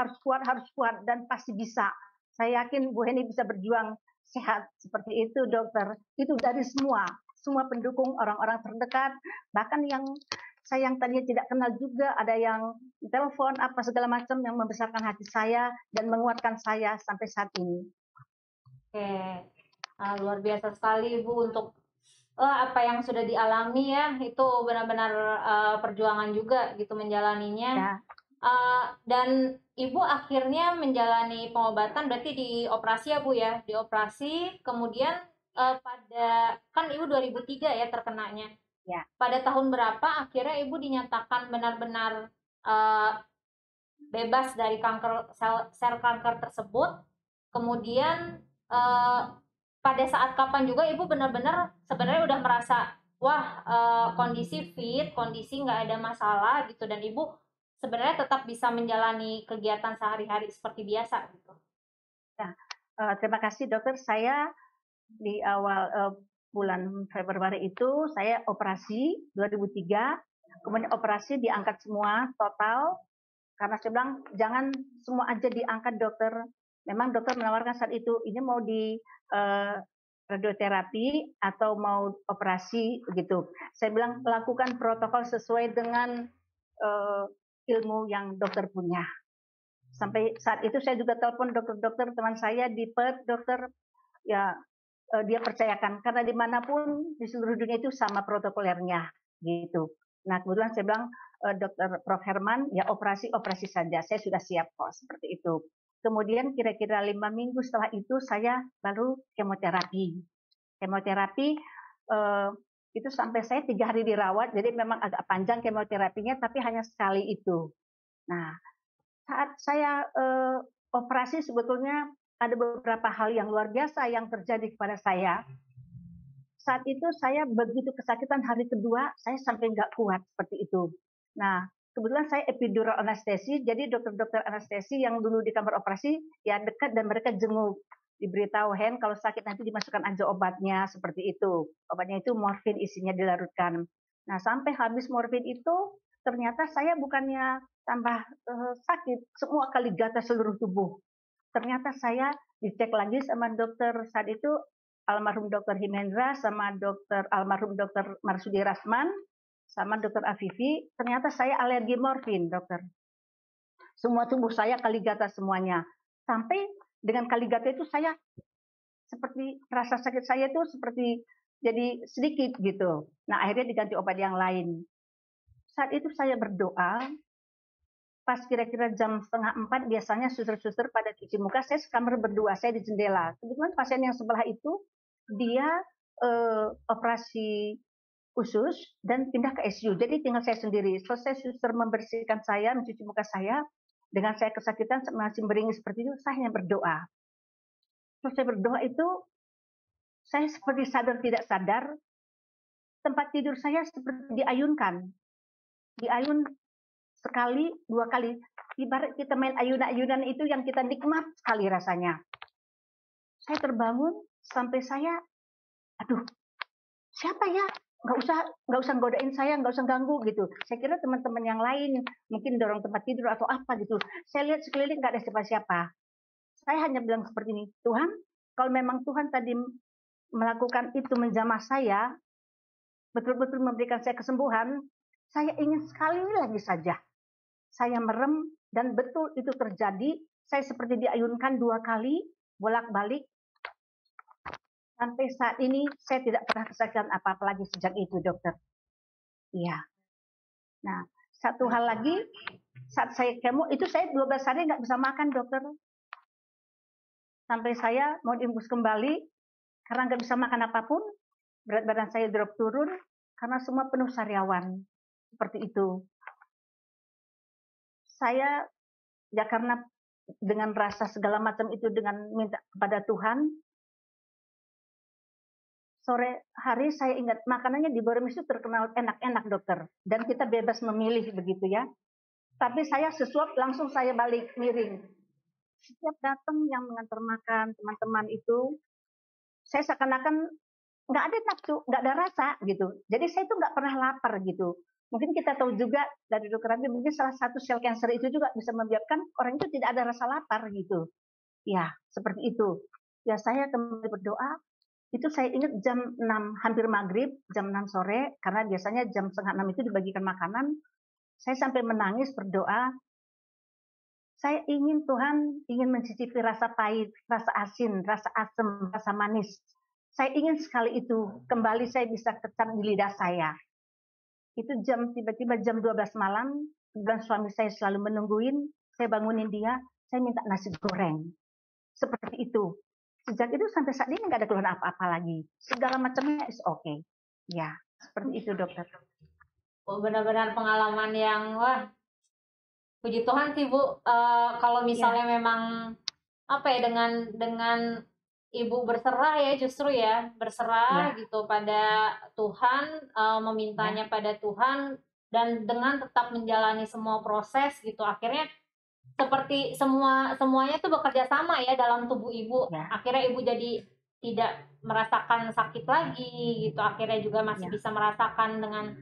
dan pasti bisa. Saya yakin Bu Heni bisa berjuang sehat seperti itu, dokter. Itu dari semua pendukung, orang-orang terdekat, bahkan yang saya yang tadinya tidak kenal juga, ada yang telepon apa segala macam yang membesarkan hati saya dan menguatkan saya sampai saat ini. Oke, luar biasa sekali Bu untuk apa yang sudah dialami ya, itu benar-benar perjuangan juga gitu menjalaninya. Ya. Dan Ibu akhirnya menjalani pengobatan berarti di operasi ya Bu ya, di operasi, kemudian pada kan Ibu 2003 ya terkenanya. Ya. Pada tahun berapa akhirnya Ibu dinyatakan benar-benar bebas dari sel kanker tersebut? Kemudian pada saat kapan juga Ibu benar-benar sebenarnya udah merasa wah kondisi fit, kondisi nggak ada masalah gitu, dan Ibu sebenarnya tetap bisa menjalani kegiatan sehari-hari seperti biasa gitu? Nah, terima kasih dokter. Saya di awal bulan Februari itu saya operasi 2003, kemudian operasi diangkat semua total, Karena saya bilang jangan semua aja diangkat dokter. Memang dokter menawarkan saat itu ini mau di radioterapi atau mau operasi begitu. Saya bilang lakukan protokol sesuai dengan ilmu yang dokter punya. Sampai saat itu saya juga telepon dokter-dokter teman saya di Perth, dokter ya dia percayakan karena dimanapun di seluruh dunia itu sama protokolernya gitu. Nah kebetulan saya bilang dokter Prof Herman ya operasi saja, saya sudah siap kok seperti itu. Kemudian kira-kira 5 minggu setelah itu saya baru kemoterapi. Kemoterapi itu sampai saya 3 hari dirawat, jadi memang agak panjang kemoterapinya, tapi hanya sekali itu. Nah saat saya operasi sebetulnya ada beberapa hal yang luar biasa yang terjadi kepada saya. Saat itu saya begitu kesakitan hari kedua, saya sampai nggak kuat seperti itu. Nah, kebetulan saya epidural anestesi, jadi dokter-dokter anestesi yang dulu di kamar operasi ya dekat dan mereka jenguk. Diberitahu, Hen, kalau sakit nanti dimasukkan aja obatnya, seperti itu. Obatnya itu morfin isinya dilarutkan. Nah, sampai habis morfin itu, ternyata saya bukannya tambah sakit, semua kali gatal seluruh tubuh. Ternyata saya dicek lagi sama dokter saat itu almarhum dokter Himendra sama almarhum dokter Marsudi Rasman sama dokter Afifi, ternyata saya alergi morfin, dokter. Semua tubuh saya kaligata semuanya. Sampai dengan kaligata itu saya seperti rasa sakit saya itu seperti jadi sedikit gitu. Nah, akhirnya diganti obat yang lain. Saat itu saya berdoa, pas kira-kira jam 3:30 biasanya suster-suster pada cuci muka, saya sekamar berdua, saya di jendela. Kebetulan pasien yang sebelah itu dia operasi usus dan pindah ke ICU, jadi tinggal saya sendiri. Selesai suster membersihkan saya, mencuci muka saya, dengan saya kesakitan masih beringis seperti itu, saya hanya berdoa. Selesai berdoa itu, saya seperti sadar tidak sadar, tempat tidur saya seperti diayunkan. Diayun sekali, 2 kali. Ibarat kita main ayunan-ayunan itu yang kita nikmat sekali rasanya. Saya terbangun sampai saya, aduh, siapa ya? Nggak usah godain saya, nggak usah ganggu gitu. Saya kira teman-teman yang lain mungkin dorong tempat tidur atau apa gitu. Saya lihat sekeliling nggak ada siapa-siapa. Saya hanya bilang seperti ini, Tuhan, kalau memang Tuhan tadi melakukan itu menjamah saya, betul-betul memberikan saya kesembuhan, saya ingin sekali lagi saja. Saya merem dan betul itu terjadi. Saya seperti diayunkan 2 kali, bolak-balik. Sampai saat ini saya tidak pernah kesakitan apa-apa lagi sejak itu, dokter. Iya. Nah, satu hal lagi, saat saya kemo, itu saya 12 hari nggak bisa makan, dokter. Sampai saya mau diimbus kembali, karena nggak bisa makan apapun, berat badan saya drop turun, karena semua penuh sariawan. Seperti itu. Saya, ya karena dengan rasa segala macam itu dengan minta kepada Tuhan, sore hari saya ingat makanannya di Bormis itu terkenal enak-enak, dokter, dan kita bebas memilih begitu ya. Tapi saya sesuap langsung saya balik miring. Setiap datang yang mengantar makan teman-teman itu, saya seakan-akan nggak ada nafsu, nggak ada rasa gitu. Jadi saya itu nggak pernah lapar gitu. Mungkin kita tahu juga dari dokter Abi, mungkin salah satu sel kanker itu juga bisa membiarkan orang itu tidak ada rasa lapar gitu. Ya, seperti itu. Ya saya kembali berdoa, itu saya ingat jam 6, hampir maghrib, jam 6 sore, karena biasanya jam 5:30 itu dibagikan makanan. Saya sampai menangis berdoa, saya ingin Tuhan, ingin mencicipi rasa pahit, rasa asin, rasa asam, rasa manis. Saya ingin sekali itu, kembali saya bisa kecap di lidah saya. Itu tiba-tiba jam 12 malam, dan suami saya selalu menungguin, saya bangunin dia, saya minta nasi goreng. Seperti itu. Sejak itu sampai saat ini nggak ada keluhan apa-apa lagi. Segala macamnya is okay. Ya, seperti itu, dokter. Oh, benar-benar pengalaman yang, wah, puji Tuhan sih Bu. Kalau misalnya memang apa ya, dengan Ibu berserah ya, justru ya berserah gitu pada Tuhan, memintanya pada Tuhan, dan dengan tetap menjalani semua proses gitu, akhirnya seperti semuanya tuh bekerja sama ya dalam tubuh Ibu. Akhirnya Ibu jadi tidak merasakan sakit lagi gitu, akhirnya juga masih bisa merasakan dengan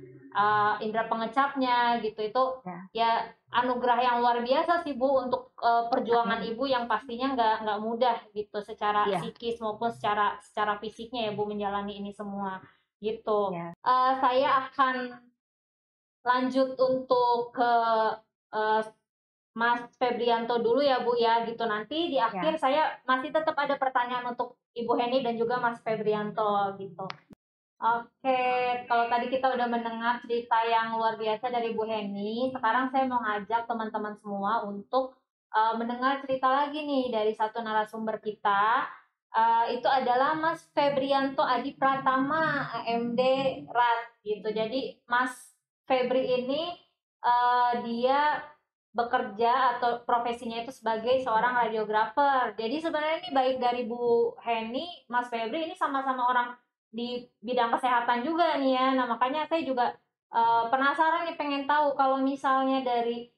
indera pengecapnya gitu. Itu Ya. ya anugerah yang luar biasa sih Bu untuk perjuangan Ibu yang pastinya nggak mudah gitu secara Iya. psikis maupun secara fisiknya ya Bu menjalani ini semua gitu. Ya. Saya akan lanjut untuk ke eh, Mas Febrianto dulu ya Bu ya gitu. Nanti di akhir saya masih tetap ada pertanyaan untuk Ibu Heni dan juga Mas Febrianto gitu. Oke, kalau tadi kita udah mendengar cerita yang luar biasa dari Bu Heni, sekarang saya mau ngajak teman-teman semua untuk mendengar cerita lagi nih dari satu narasumber kita. Itu adalah Mas Febrianto Adi Pratama, MD RAT gitu. Jadi Mas Febri ini dia bekerja atau profesinya itu sebagai seorang radiografer. Jadi sebenarnya ini baik dari Bu Heni, Mas Febri ini sama-sama orang di bidang kesehatan juga nih ya. Nah, makanya saya juga penasaran nih pengen tahu kalau misalnya dari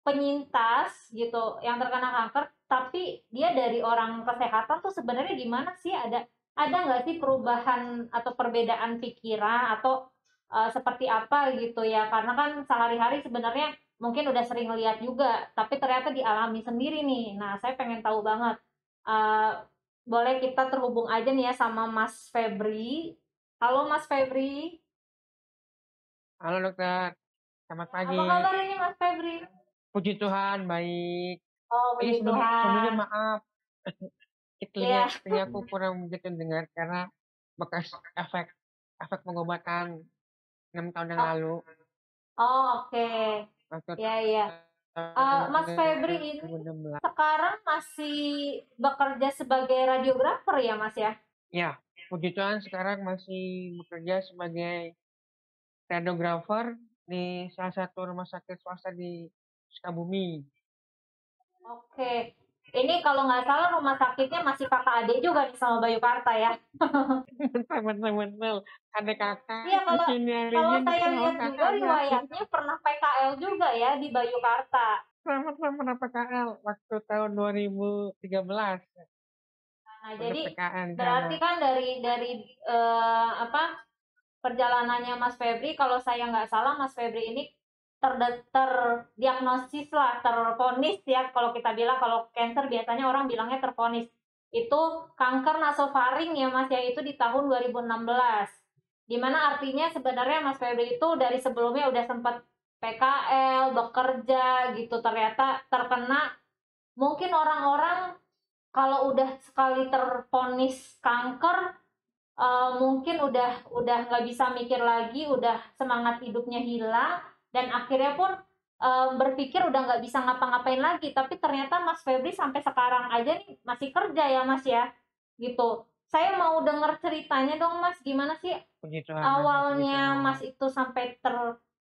penyintas gitu yang terkena kanker, tapi dia dari orang kesehatan tuh sebenarnya gimana sih? Ada nggak sih perubahan atau perbedaan pikiran atau seperti apa gitu ya? Karena kan sehari-hari sebenarnya mungkin udah sering lihat juga, tapi ternyata dialami sendiri nih. Nah, saya pengen tahu banget. Uh, Boleh kita terhubung aja nih ya sama Mas Febri. Halo Mas Febri. Halo dokter, selamat pagi. Apa kabar ini Mas Febri? Puji Tuhan, baik. Oh, Ini puji sebelumnya Tuhan. maaf, Iya. telingaku kurang begitu dengar karena bekas efek pengobatan 6 tahun yang lalu. Oh, oke. Waktu Iya, iya. Mas Febri ini 2016. sekarang masih bekerja sebagai radiografer ya Mas ya? Ya, puji Tuhan sekarang masih bekerja sebagai radiografer di salah satu rumah sakit swasta di Sukabumi. Oke. Ini kalau nggak salah rumah sakitnya masih kakak adik juga nih sama Bayu Karta ya? Betul. Ada kakak Iya, di sini kalau adanya saya sama lihat juga kakaknya. riwayatnya pernah PKL juga ya di Bayu Karta. Pernah PKL waktu tahun 2013. Nah, Untuk jadi PKL di sana. berarti kan dari perjalanannya Mas Febri, kalau saya nggak salah Mas Febri ini terdiagnosis lah, tervonis ya kalau kita bilang, kalau cancer biasanya orang bilangnya tervonis. Itu kanker nasofaring ya Mas ya, itu di tahun 2016. Dimana artinya sebenarnya Mas Febri itu dari sebelumnya udah sempat PKL, bekerja gitu, ternyata terkena. Mungkin orang-orang kalau udah sekali tervonis kanker, mungkin udah nggak bisa mikir lagi, udah semangat hidupnya hilang, dan akhirnya pun berpikir udah nggak bisa ngapa-ngapain lagi. Tapi ternyata Mas Febri sampai sekarang aja nih masih kerja ya Mas ya, gitu. Saya mau denger ceritanya dong Mas, gimana sih awalnya Mas itu sampai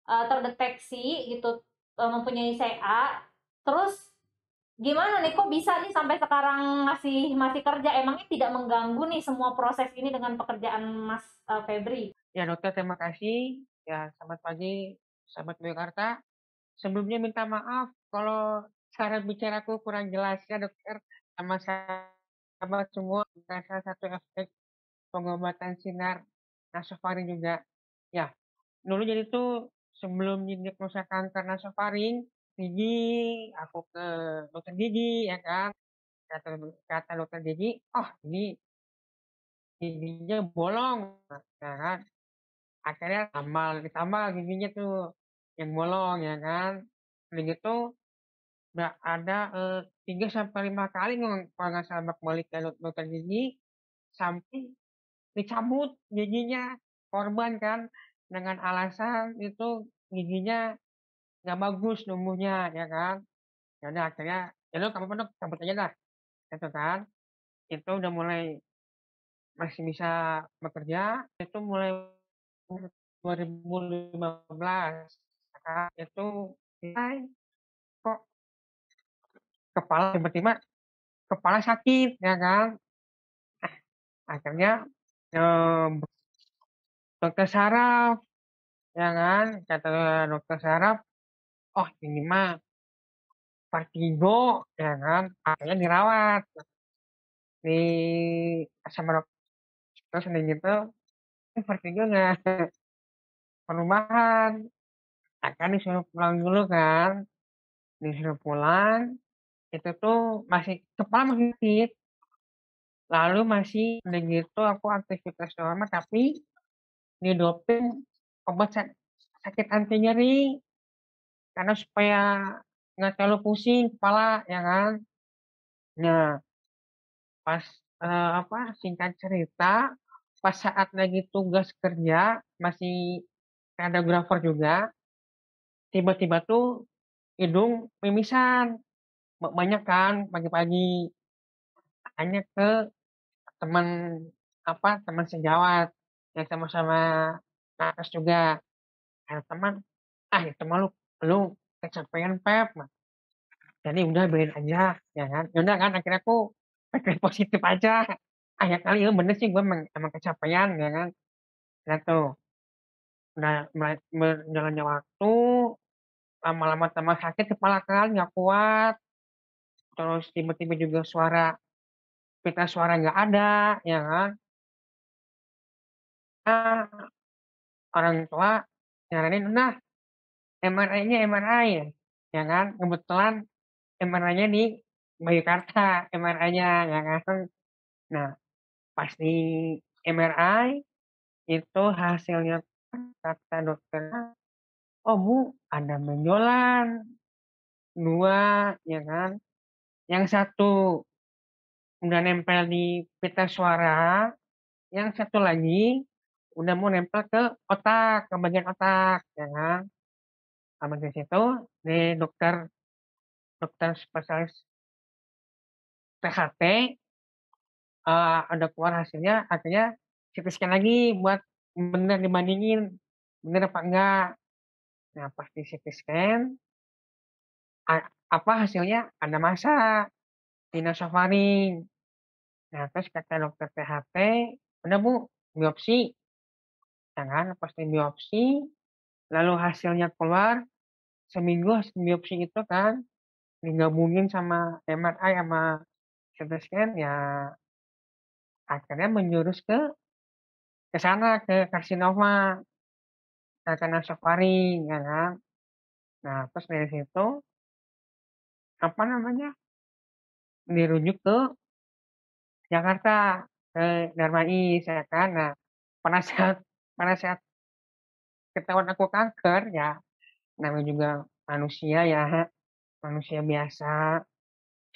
terdeteksi gitu mempunyai CA, terus gimana nih kok bisa nih sampai sekarang masih kerja? Emangnya tidak mengganggu nih semua proses ini dengan pekerjaan Mas Febri? Ya dokter, terima kasih. Ya, selamat pagi sahabat Jakarta. Sebelumnya minta maaf kalau cara bicaraku kurang jelas ya dokter, sama sahabat semua. Salah satu efek pengobatan sinar nasofaring juga. Ya, dulu jadi tuh sebelum didiagnosa kanker nasofaring gigi, aku ke dokter gigi ya kan. Kata dokter gigi, oh ini giginya bolong, ya kan. Akhirnya ditambal giginya tuh yang bolong ya kan. Udah gitu udah ada 3 sampai 5 kali kalau nggak salah balik ke dokter gigi sampai dicabut giginya korban kan dengan alasan itu giginya nggak bagus numbuhnya ya kan. Ya udah akhirnya ya udah kamu dok cabut aja dah itu kan. Itu udah mulai masih bisa bekerja itu mulai 2015 ya kan. Itu kok kepala tiba-tiba kepala sakit ya kan. Akhirnya dokter saraf ya kan, kata dokter saraf, oh ini mah vertigo ya kan. Akhirnya dirawat di sama dokter sendiri gitu, vertigo nggak perubahan. Akan disuruh pulang dulu kan, disuruh pulang, itu tuh masih kepala masih sakit, lalu masih udah gitu aku aktivitas normal tapi didoping obat sakit anti nyeri karena supaya nggak terlalu pusing kepala ya kan. Nah, pas singkat cerita, pas saat lagi tugas kerja masih radiographer juga, tiba-tiba tuh hidung mimisan banyak kan pagi-pagi, hanya ke teman teman sejawat yang sama-sama nakes juga. Ada teman, itu mah lu kecapean Pep. Jadi udah biarin aja, ya kan. Ya udah kan akhirnya aku pikir positif aja. Ya kali ya bener sih gue emang kecapean, ya kan. Nah tuh, udah mulai berjalannya waktu, lama-lama tambah sakit kepala kan, nggak kuat. Terus tiba-tiba juga pita suara nggak ada, ya kan. Nah, orang tua nyaranin, nah MRI-nya MRI ya kan. Kebetulan MRI-nya di Bayukarta, MRI-nya ya kan. Nah, pas di MRI itu hasilnya kata dokter, oh Bu, ada benjolan dua, ya kan. Yang satu udah nempel di pita suara, yang satu lagi udah mau nempel ke otak, ke bagian otak, ya kan. Habis dari situ di dokter spesialis THT ada keluar hasilnya, akhirnya CT scan lagi buat bener dibandingin bener apa enggak. Nah pas di CT scan apa hasilnya ada massa di nasofaring. Nah terus kata dokter THT, udah Bu biopsi, ya kan. Pas di biopsi lalu hasilnya keluar, seminggu hasil biopsi itu kan digabungin sama MRI sama CT scan, ya akhirnya menjurus ke sana ke karsinoma, ke nasofaring, ya kan. Nah terus dari situ apa namanya dirujuk ke Jakarta, ke Darmais, ya kan. Nah pada saat pada saat ketahuan aku kanker, ya namanya juga manusia ya, manusia biasa,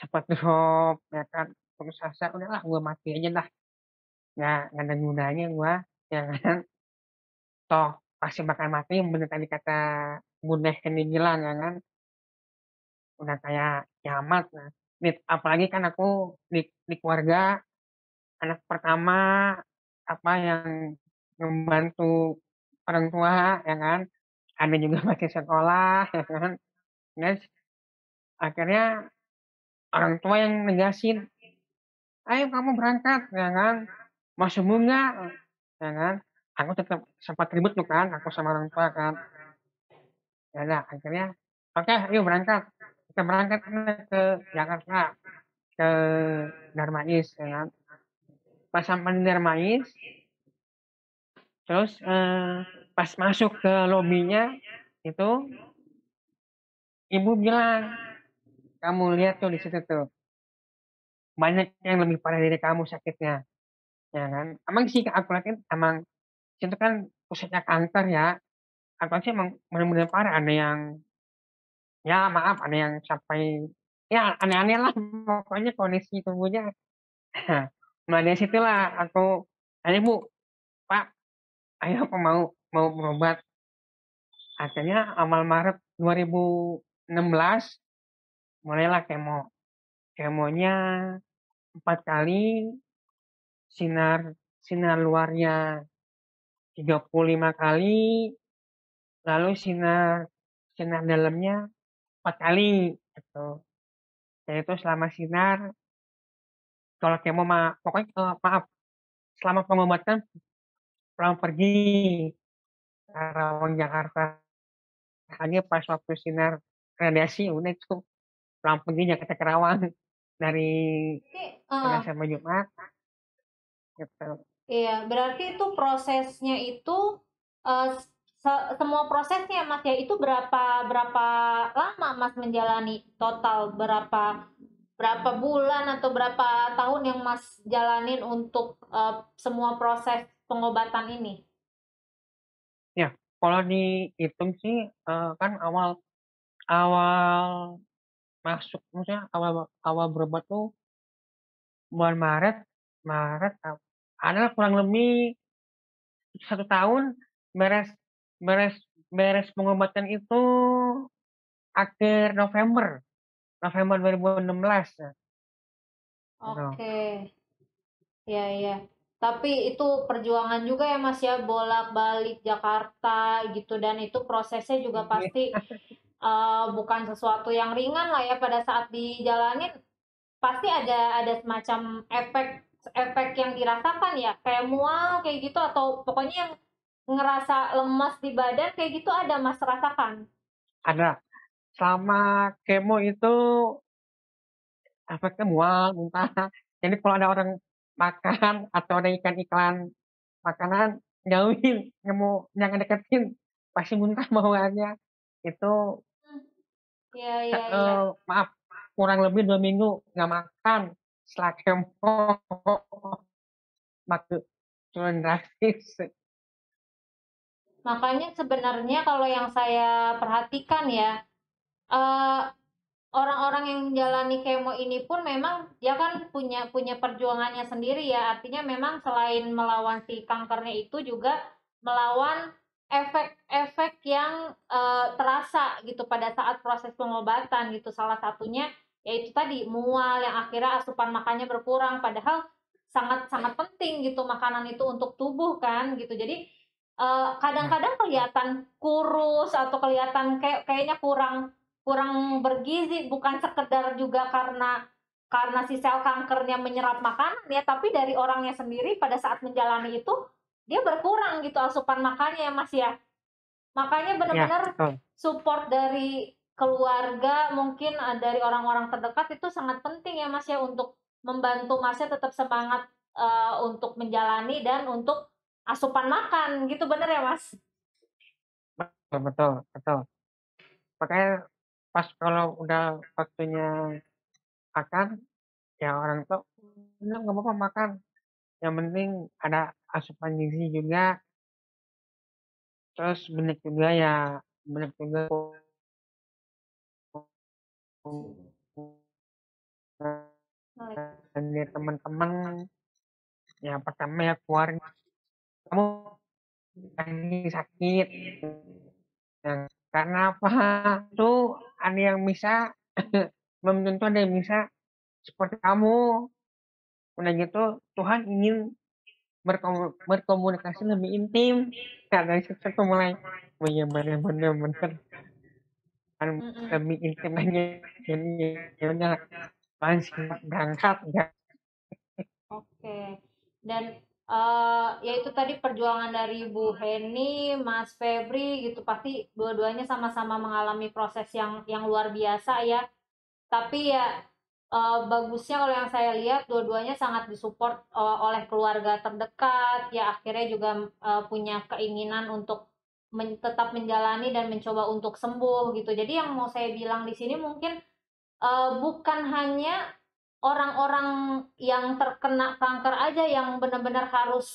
cepat drop, ya kan. Terus asa udahlah gue mati aja lah, nggak ada gunanya gue, ya kan. Toh pasti bakal mati, bener tadi kata Bunda Henny bilang, ya kan. Udah kayak kiamat. Nah, apalagi kan aku di keluarga anak pertama yang membantu orang tua, ya kan. Ada juga masih sekolah, ya kan. Terus akhirnya orang tua yang negasin, ayo kamu berangkat, ya kan. Mau sembuh nggak, ya kan. Aku tetap sempat ribut tuh kan, aku sama orang tua kan. Ya udah akhirnya oke, yuk berangkat. Kita berangkat ke Jakarta, ke Darmais, ya kan. Pas sampai di Darmais, terus pas masuk ke lobinya itu ibu bilang, kamu lihat tuh di situ tuh banyak yang lebih parah dari kamu sakitnya, ya kan. Emang sih aku lihatin emang itu kan pusatnya kanker ya. Aku sih emang benar-benar parah, ada yang ya maaf ada yang sampai ya aneh-aneh lah pokoknya kondisi tubuhnya. Nah dari situlah aku, ayo Bu, Pak, ayo aku mau berobat. Akhirnya awal Maret 2016 mulailah kemonya 4 kali, sinar luarnya 35 kali, lalu sinar sinar dalamnya 4 kali gitu. Yaitu selama sinar, kalau kemo pokoknya maaf, selama pengobatan pulang pergi Karawang Jakarta, hanya pas waktu sinar radiasi udah itu pulang pergi Jakarta Karawang dari Senin Oke, sampai Jumat gitu. iya, berarti itu prosesnya itu eh, semua prosesnya Mas ya, itu berapa lama Mas menjalani total, berapa bulan atau berapa tahun yang Mas jalanin untuk semua proses pengobatan ini? Ya, kalau dihitung sih kan awal awal masuk, maksudnya awal awal berobat tuh bulan Maret, Maret adalah kurang lebih 1 tahun. beres beres beres pengobatan itu akhir November November 2016 ya. Gitu. Oke, ya ya. Tapi itu perjuangan juga ya Mas ya, bolak-balik Jakarta gitu, dan itu prosesnya juga pasti bukan sesuatu yang ringan lah ya pada saat dijalanin. Pasti ada semacam efek efek yang dirasakan ya, kayak mual kayak gitu, atau pokoknya yang ngerasa lemas di badan kayak gitu ada Mas rasakan? Ada selama kemo itu efeknya mual, muntah. Jadi kalau ada orang makan atau ada iklan makanan, jauhin, nggak mau, jangan deketin, pasti muntah bawaannya. Itu Iya iya iya. maaf, kurang lebih 2 minggu nggak makan setelah kemo, makin turun drastis. Makanya sebenarnya kalau yang saya perhatikan ya, eh, orang-orang yang menjalani kemo ini pun memang dia kan punya punya perjuangannya sendiri ya. Artinya memang selain melawan si kankernya itu juga melawan efek-efek yang terasa gitu pada saat proses pengobatan gitu. Salah satunya yaitu tadi mual yang akhirnya asupan makannya berkurang, padahal sangat-sangat penting gitu makanan itu untuk tubuh kan gitu. Jadi kadang-kadang kelihatan kurus atau kelihatan kayaknya kurang kurang bergizi, bukan sekedar juga karena si sel kankernya menyerap makanan ya, tapi dari orangnya sendiri pada saat menjalani itu dia berkurang gitu asupan makannya ya Mas ya. Makanya Ya, benar-benar betul. support dari keluarga, mungkin dari orang-orang terdekat itu sangat penting ya Mas ya, untuk membantu Masnya tetap semangat untuk menjalani dan untuk asupan makan gitu, bener ya Mas? Betul, betul, betul. Makanya pas kalau udah waktunya makan, ya orang tuh, udah nggak apa-apa makan. Yang penting ada asupan gizi juga, terus banyak juga dari teman-teman. Ya pertama ya keluarga, kamu lagi sakit. Nah, karena apa? Tuh ada yang bisa, belum tentu ada yang bisa seperti kamu. Udah gitu, Tuhan ingin berkomunikasi lebih intim. Nah, dari situ tuh mulai, oh iya bener kan Mm-mm. lebih intim aja. Jadi ya udah, langsung berangkat ya. Oke. Dan ya itu tadi perjuangan dari Bu Heni, Mas Febri gitu, pasti dua-duanya sama-sama mengalami proses yang luar biasa ya. Tapi ya bagusnya kalau yang saya lihat dua-duanya sangat disupport oleh keluarga terdekat ya, akhirnya juga punya keinginan untuk tetap menjalani dan mencoba untuk sembuh gitu. Jadi yang mau saya bilang di sini mungkin bukan hanya orang-orang yang terkena kanker aja yang benar-benar harus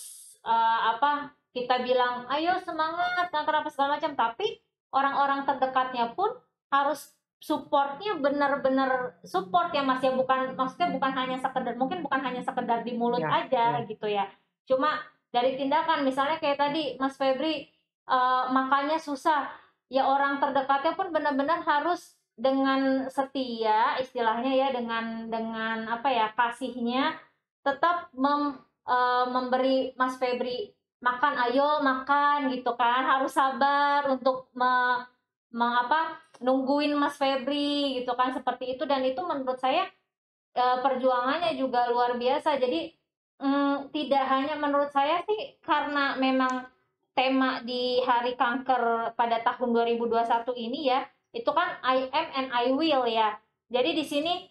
kita bilang ayo semangat kanker apa segala macam, tapi orang-orang terdekatnya pun harus supportnya benar-benar support ya Mas ya, bukan maksudnya bukan hanya sekedar, mungkin bukan hanya sekedar di mulut Ya, aja ya. gitu ya, cuma dari tindakan. Misalnya kayak tadi Mas Febri makannya susah, ya orang terdekatnya pun benar-benar harus dengan setia istilahnya ya, dengan apa ya, kasihnya tetap memberi Mas Febri makan, ayo makan gitu kan, harus sabar untuk nungguin Mas Febri gitu kan, seperti itu. Dan itu menurut saya perjuangannya juga luar biasa. Jadi tidak hanya menurut saya sih, karena memang tema di Hari Kanker pada tahun 2021 ini ya, itu kan I am and I will ya. Jadi di sini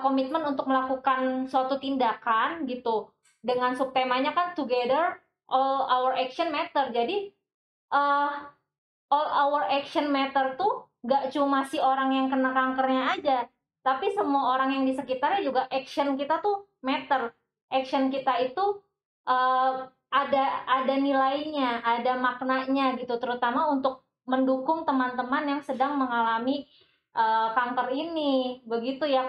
komitmen untuk melakukan suatu tindakan gitu, dengan subtemanya kan Together All Our Action Matter. Jadi uh, all our action matter tuh gak cuma si orang yang kena kankernya aja, tapi semua orang yang di sekitarnya juga action kita tuh matter. Action kita itu ada nilainya, ada maknanya gitu, terutama untuk mendukung teman-teman yang sedang mengalami kanker ini. Begitu ya.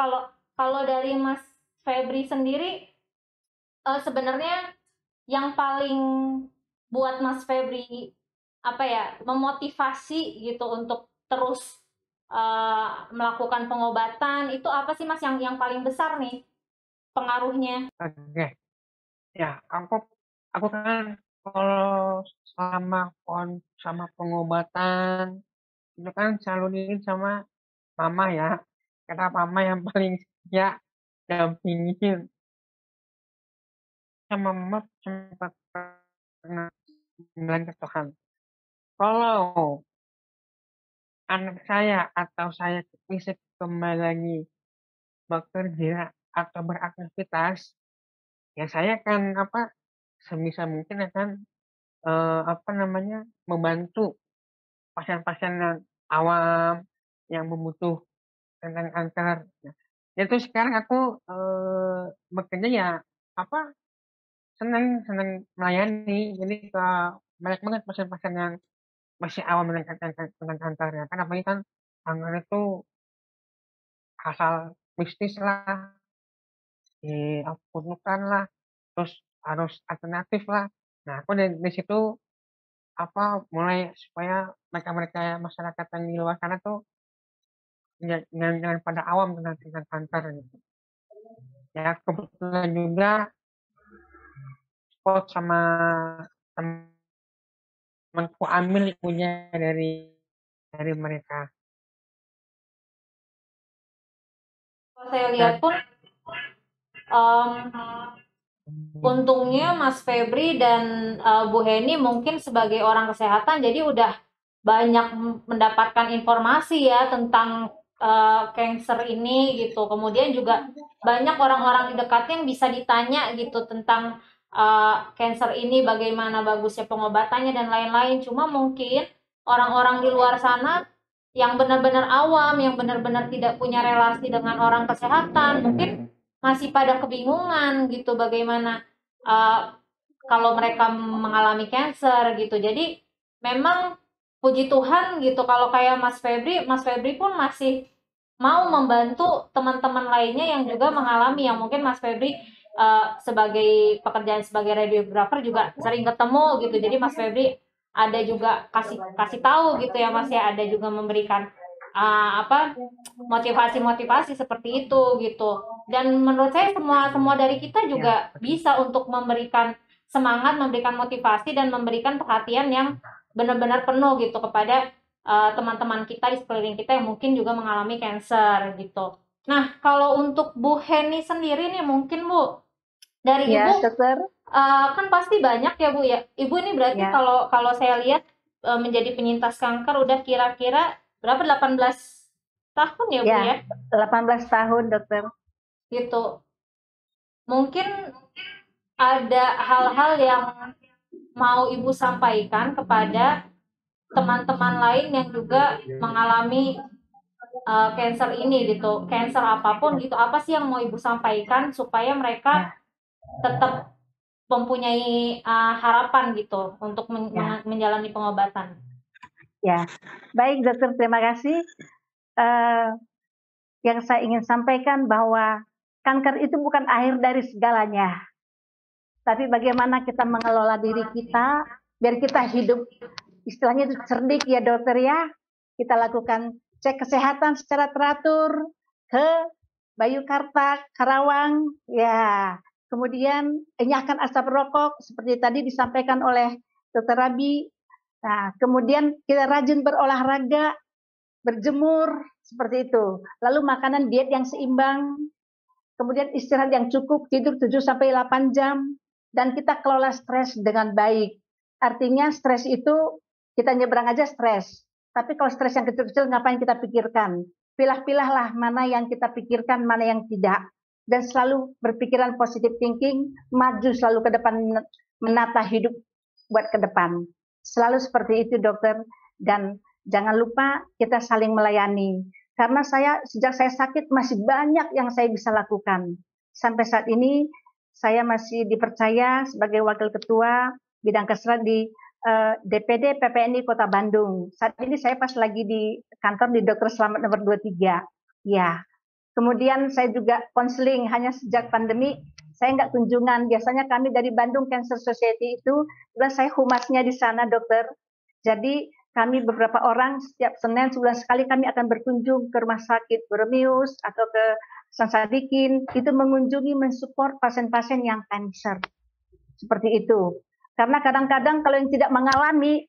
Kalau dari Mas Febri sendiri, sebenarnya yang paling buat Mas Febri memotivasi gitu untuk terus melakukan pengobatan itu apa sih Mas, yang paling besar nih pengaruhnya? Oke. Ya, aku kan kalau sama pengobatan itu kan selalu diin sama mama ya. Karena mama yang paling setia dampingin. Sama mama sempat pernah bilang ke Tuhan, kalau anak saya atau saya bisa kembali lagi bekerja atau beraktivitas, ya saya akan sebisa mungkin akan membantu pasien-pasien yang awam yang membutuhkan tentang kanker. Nah, itu sekarang aku bekerja ya senang melayani. Jadi banyak banget pasien-pasien yang masih awam tentang kanker ya. Kan apalagi kan kanker itu hal mistis lah, diperlukan lah, terus harus alternatif lah. Nah, aku dari situ mulai supaya mereka masyarakat yang di luar sana tuh jangan pada awam tentang kanker gitu. Ya kebetulan juga spot sama temanku ambil punya dari mereka. Kalau saya lihat pun untungnya Mas Febri dan Bu Heni mungkin sebagai orang kesehatan jadi udah banyak mendapatkan informasi ya tentang cancer ini gitu. Kemudian juga banyak orang-orang di dekatnya yang bisa ditanya gitu tentang cancer ini, bagaimana bagusnya pengobatannya dan lain-lain. Cuma mungkin orang-orang di luar sana yang benar-benar awam, yang benar-benar tidak punya relasi dengan orang kesehatan, mungkin masih pada kebingungan gitu bagaimana kalau mereka mengalami cancer gitu. Jadi memang puji Tuhan gitu kalau kayak Mas Febri pun masih mau membantu teman-teman lainnya yang juga mengalami, yang mungkin Mas Febri sebagai pekerjaan sebagai radiografer juga sering ketemu gitu. Jadi Mas Febri ada juga kasih tahu gitu ya Mas ya, ada juga memberikan motivasi seperti itu gitu. Dan menurut saya semua dari kita juga bisa untuk memberikan semangat, memberikan motivasi dan memberikan perhatian yang benar-benar penuh gitu kepada teman-teman kita di sekeliling kita yang mungkin juga mengalami cancer gitu. Nah, kalau untuk Bu Heni sendiri nih, mungkin Bu, dari Ya, Ibu dokter. kan pasti banyak ya Bu ya. Ibu ini berarti Ya. kalau saya lihat menjadi penyintas kanker udah kira-kira berapa, 18 tahun ya Bu ya? 18 tahun dokter. Gitu. Mungkin ada hal-hal yang mau Ibu sampaikan kepada teman-teman lain yang juga mengalami cancer ini gitu, cancer apapun gitu. Apa sih yang mau Ibu sampaikan supaya mereka tetap mempunyai harapan gitu untuk menjalani pengobatan? Ya, baik dokter, terima kasih. Yang saya ingin sampaikan bahwa kanker itu bukan akhir dari segalanya, tapi bagaimana kita mengelola diri kita biar kita hidup, istilahnya itu cerdik ya dokter ya. Kita lakukan cek kesehatan secara teratur ke Bayukarta, Karawang, ya. Kemudian enyahkan asap rokok seperti tadi disampaikan oleh Dr. Rabi. Nah, kemudian kita rajin berolahraga, berjemur seperti itu. Lalu makanan diet yang seimbang, kemudian istirahat yang cukup, tidur 7 sampai 8 jam, dan kita kelola stres dengan baik. Artinya stres itu kita nyebrang aja stres. Tapi kalau stres yang kecil-kecil ngapain kita pikirkan? Pilah-pilahlah mana yang kita pikirkan, mana yang tidak. Dan selalu berpikiran positive thinking, maju selalu ke depan, menata hidup buat ke depan. Selalu seperti itu dokter. Dan jangan lupa kita saling melayani. Karena sejak saya sakit masih banyak yang saya bisa lakukan. Sampai saat ini saya masih dipercaya sebagai wakil ketua bidang kesehatan di DPD PPNI Kota Bandung. Saat ini saya pas lagi di kantor di Dr. Slamet nomor 23. Ya. Kemudian saya juga konseling, hanya sejak pandemi saya nggak kunjungan. Biasanya kami dari Bandung Cancer Society itu, saya humasnya di sana dokter. Jadi kami beberapa orang setiap Senin sebulan sekali kami akan berkunjung ke rumah sakit Borromeus atau ke Sansadikin, itu mengunjungi mensupport pasien-pasien yang kanker. Seperti itu. Karena kadang-kadang kalau yang tidak mengalami,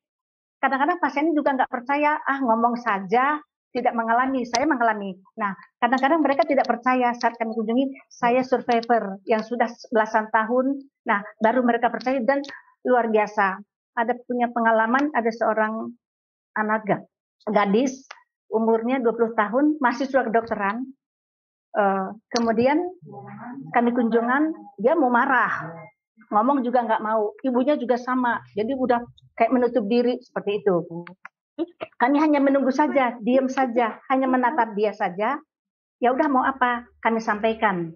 kadang-kadang pasiennya juga nggak percaya, ngomong saja, tidak mengalami, saya mengalami. Nah, kadang-kadang mereka tidak percaya saat kami kunjungi, saya survivor yang sudah belasan tahun, nah baru mereka percaya dan luar biasa. Ada punya pengalaman, ada seorang anak gadis, umurnya 20 tahun, mahasiswa kedokteran, kemudian kami kunjungan, dia mau marah, ngomong juga nggak mau, ibunya juga sama, jadi udah kayak menutup diri seperti itu. Kami hanya menunggu saja, diam saja, hanya menatap dia saja. Ya udah mau apa? Kami sampaikan.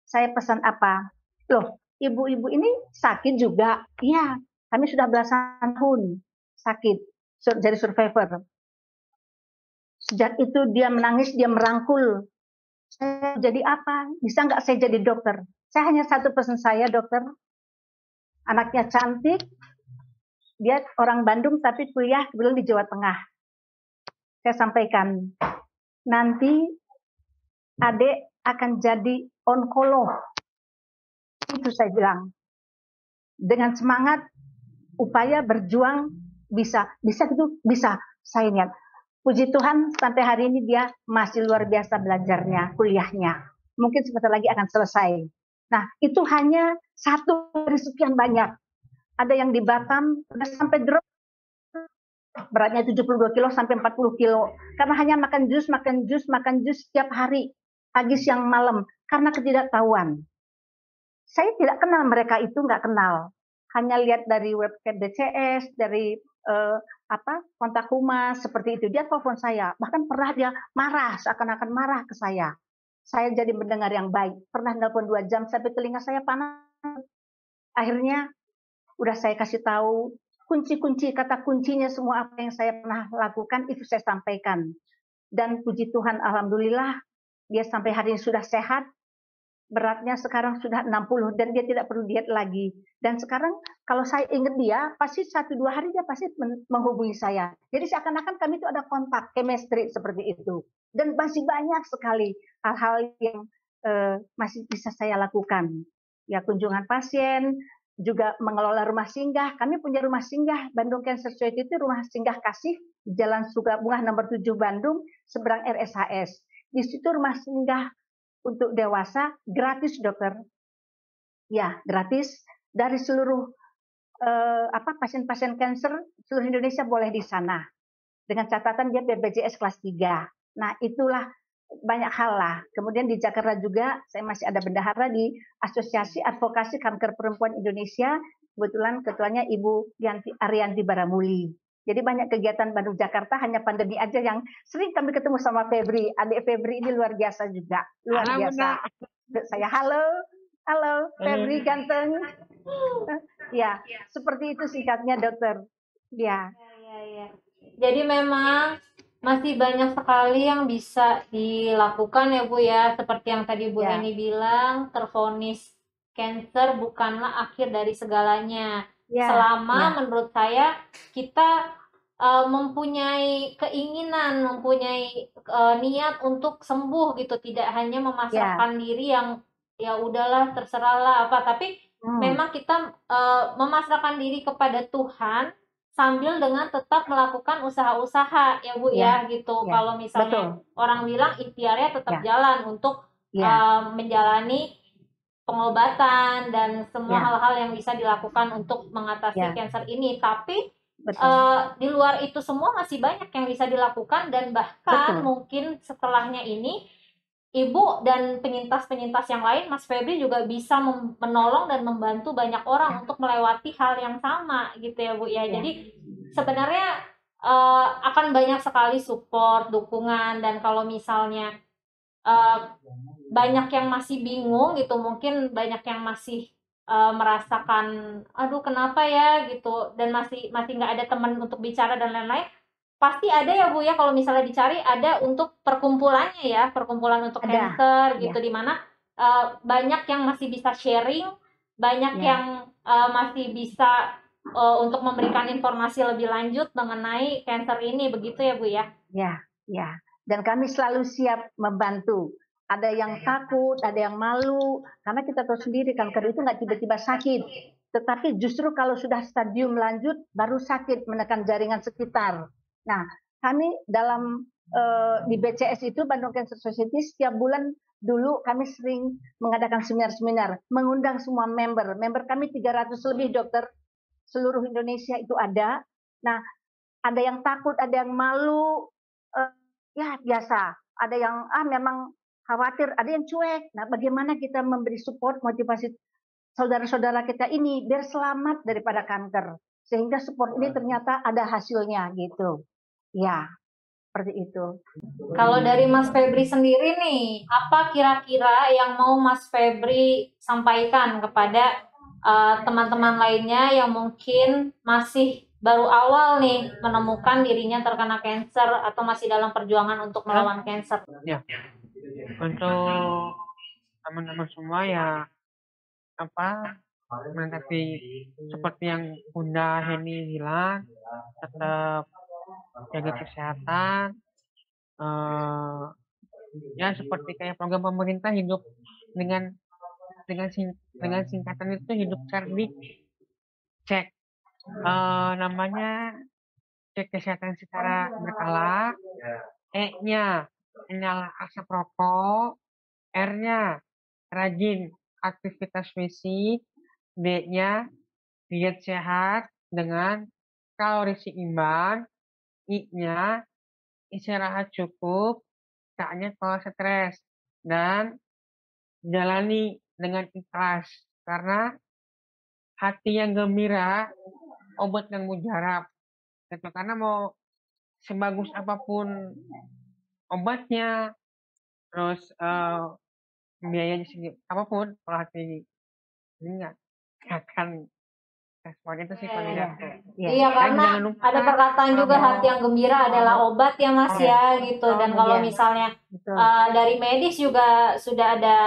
Saya pesan apa? Loh, ibu-ibu ini sakit juga. Iya, kami sudah belasan tahun sakit jadi survivor. Sejak itu dia menangis, dia merangkul. Saya jadi apa? Bisa nggak saya jadi dokter? Saya hanya satu pesan saya, dokter. Anaknya cantik, dia orang Bandung tapi kuliah belum di Jawa Tengah. Saya sampaikan, nanti adik akan jadi onkolog. Itu saya bilang. Dengan semangat, upaya berjuang, bisa gitu, bisa. Saya lihat. Puji Tuhan, sampai hari ini dia masih luar biasa belajarnya, kuliahnya. Mungkin sebentar lagi akan selesai. Nah, itu hanya satu dari sekian banyak. Ada yang di Batam, udah sampai drop, beratnya 72 kilo sampai 40 kilo. Karena hanya makan jus setiap hari, pagi, siang, malam. Karena ketidaktahuan. Saya tidak kenal mereka itu, nggak kenal. Hanya lihat dari website DCS, dari kontak humas, seperti itu. Dia telepon saya. Bahkan pernah dia marah, seakan-akan marah ke saya. Saya jadi mendengar yang baik. Pernah nelpon 2 jam sampai telinga saya panas. Akhirnya udah saya kasih tahu kunci-kunci, kata kuncinya semua apa yang saya pernah lakukan itu saya sampaikan. Dan puji Tuhan, alhamdulillah dia sampai hari ini sudah sehat. Beratnya sekarang sudah 60 dan dia tidak perlu diet lagi. Dan sekarang kalau saya ingat dia, pasti 1-2 hari dia pasti menghubungi saya. Jadi seakan-akan kami itu ada kontak, chemistry seperti itu. Dan masih banyak sekali hal-hal yang masih bisa saya lakukan. Ya, kunjungan pasien, juga mengelola rumah singgah. Kami punya rumah singgah, Bandung Cancer Society itu rumah singgah kasih, Jalan Sukabungah nomor 7 Bandung, seberang RSHS. Di situ rumah singgah untuk dewasa gratis, dokter. Ya, gratis dari seluruh pasien-pasien kanker seluruh Indonesia boleh di sana. Dengan catatan dia BPJS kelas 3. Nah, itulah banyak hal lah. Kemudian di Jakarta juga saya masih ada bendahara di Asosiasi Advokasi Kanker Perempuan Indonesia. Kebetulan ketuanya Ibu Arianti Baramuli. Jadi banyak kegiatan Bandung Jakarta, hanya pandemi aja yang sering kami ketemu sama Febri. Adik Febri ini luar biasa juga. Luar biasa. Saya halo Febri ganteng. Ya, seperti itu singkatnya dokter. Ya. Jadi memang masih banyak sekali yang bisa dilakukan ya Bu ya, seperti yang tadi Bu Eni bilang, tervonis cancer bukanlah akhir dari segalanya. Selama menurut saya kita mempunyai keinginan, mempunyai niat untuk sembuh gitu, tidak hanya memasrahkan diri yang ya udahlah terserahlah apa, tapi memang kita memasrahkan diri kepada Tuhan sambil dengan tetap melakukan usaha-usaha ya Bu ya gitu. Kalau misalnya orang bilang ikhtiarnya tetap jalan untuk menjalani pengobatan dan semua hal-hal yang bisa dilakukan untuk mengatasi kanker ini. Tapi di luar itu semua masih banyak yang bisa dilakukan dan bahkan mungkin setelahnya ini Ibu dan penyintas-penyintas yang lain, Mas Febri juga bisa menolong dan membantu banyak orang untuk melewati hal yang sama gitu ya Bu ya. Ya. Jadi sebenarnya akan banyak sekali support, dukungan, dan kalau misalnya banyak yang masih bingung gitu, mungkin banyak yang masih merasakan aduh kenapa ya gitu, dan masih nggak ada teman untuk bicara dan lain-lain, pasti ada ya Bu ya, kalau misalnya dicari ada untuk perkumpulannya ya, perkumpulan untuk Ada, cancer ya. gitu, dimana banyak yang masih bisa sharing, banyak Ya. yang masih bisa untuk memberikan informasi lebih lanjut mengenai cancer ini, begitu ya Bu ya? Ya, ya. Dan kami selalu siap membantu. Ada yang takut, ada yang malu, karena kita tahu sendiri kanker itu nggak tiba-tiba sakit. Tetapi justru kalau sudah stadium lanjut, baru sakit menekan jaringan sekitar. Nah, kami dalam di BCS itu, Bandung Cancer Society, setiap bulan dulu kami sering mengadakan seminar-seminar, mengundang semua member. Member kami 300 lebih dokter, seluruh Indonesia itu ada. Nah, ada yang takut, ada yang malu, ya biasa. Ada yang memang khawatir, ada yang cuek. Nah, bagaimana kita memberi support, motivasi saudara-saudara kita ini biar selamat daripada kanker, sehingga support ini ternyata ada hasilnya gitu. Ya, seperti itu. Kalau dari Mas Febri sendiri nih, apa kira-kira yang mau Mas Febri sampaikan kepada teman-teman lainnya yang mungkin masih baru awal nih menemukan dirinya terkena cancer atau masih dalam perjuangan untuk melawan cancer? Ya, untuk teman-teman semua ya menanggapi seperti yang Bunda Heni bilang, tetap jaga kesehatan. Ya seperti kayak program pemerintah hidup dengan singkatan itu hidup cerdik, cek namanya cek kesehatan secara berkala. E-nya nyala asap rokok, R-nya rajin aktivitas fisik, D-nya diet sehat dengan kalori seimbang, I-nya istirahat cukup, K-nya kalau stres, dan jalani dengan ikhlas, karena hati yang gembira obat yang mujarab gitu. Karena mau sebagus apapun obatnya, terus biayanya segini apapun, kalau hati ini nggak akan respon. Itu sih kalau dari aku. Iya, Dan karena jangan lupa ada perkataan juga kalau hati yang gembira adalah obat ya Mas ya gitu. Dan kalau Iya. misalnya Betul. dari medis juga sudah ada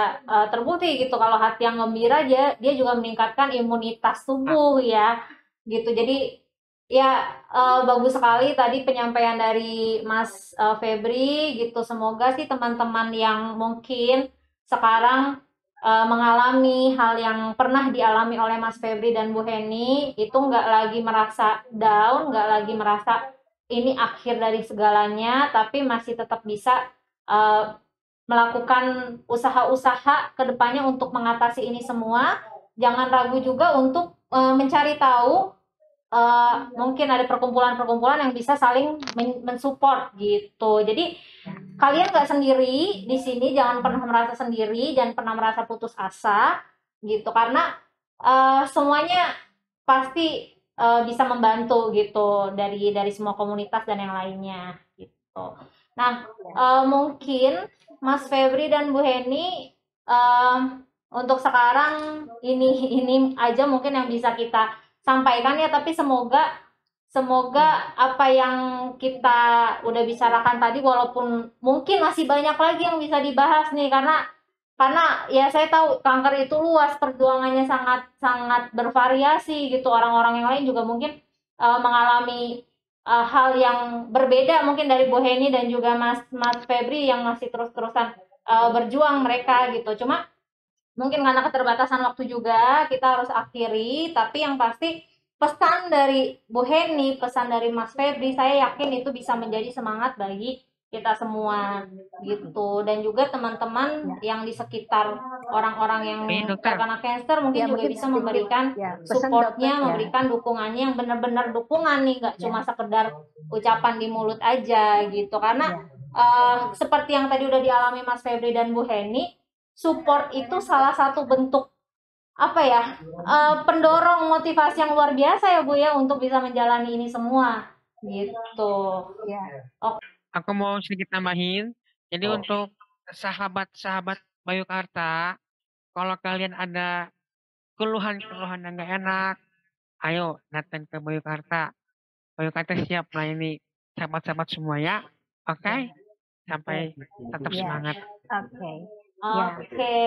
terbukti gitu, kalau hati yang gembira dia juga meningkatkan imunitas tubuh ya gitu. Jadi ya bagus sekali tadi penyampaian dari Mas Febri gitu. Semoga sih teman-teman yang mungkin sekarang mengalami hal yang pernah dialami oleh Mas Febri dan Bu Heni itu nggak lagi merasa down, nggak lagi merasa ini akhir dari segalanya, tapi masih tetap bisa melakukan usaha-usaha ke depannya untuk mengatasi ini semua. Jangan ragu juga untuk mencari tahu, mungkin ada perkumpulan-perkumpulan yang bisa saling mensupport gitu. Jadi kalian nggak sendiri di sini, jangan pernah merasa sendiri, jangan pernah merasa putus asa gitu, karena semuanya pasti bisa membantu gitu dari semua komunitas dan yang lainnya gitu. Nah, mungkin Mas Febri dan Bu Heni untuk sekarang ini aja mungkin yang bisa kita sampaikan ya, tapi semoga apa yang kita udah bicarakan tadi, walaupun mungkin masih banyak lagi yang bisa dibahas nih, karena ya saya tahu kanker itu luas, perjuangannya sangat bervariasi gitu. Orang-orang yang lain juga mungkin mengalami hal yang berbeda mungkin dari Bu Heni dan juga Mas Febri yang masih terus-terusan berjuang mereka gitu. Cuma mungkin karena keterbatasan waktu juga kita harus akhiri, tapi yang pasti pesan dari Bu Heni, pesan dari Mas Febri, saya yakin itu bisa menjadi semangat bagi kita semua gitu. Dan juga teman-teman yang di sekitar orang-orang yang terkena cancer mungkin juga bisa memberikan supportnya, memberikan dukungannya yang benar-benar dukungan nih, nggak cuma sekedar ucapan di mulut aja gitu. Karena seperti yang tadi udah dialami Mas Febri dan Bu Heni, support itu salah satu bentuk apa ya, pendorong motivasi yang luar biasa ya Bu ya untuk bisa menjalani ini semua gitu. Ya. Aku mau sedikit tambahin. Jadi Oh. untuk sahabat-sahabat Bayu Karta, kalau kalian ada keluhan-keluhan yang nggak enak, ayo datang ke Bayu Karta. Bayu Karta siap melayani sahabat-sahabat semua ya. Oke? Sampai tetap Ya. semangat. Oke. Ya. Oke,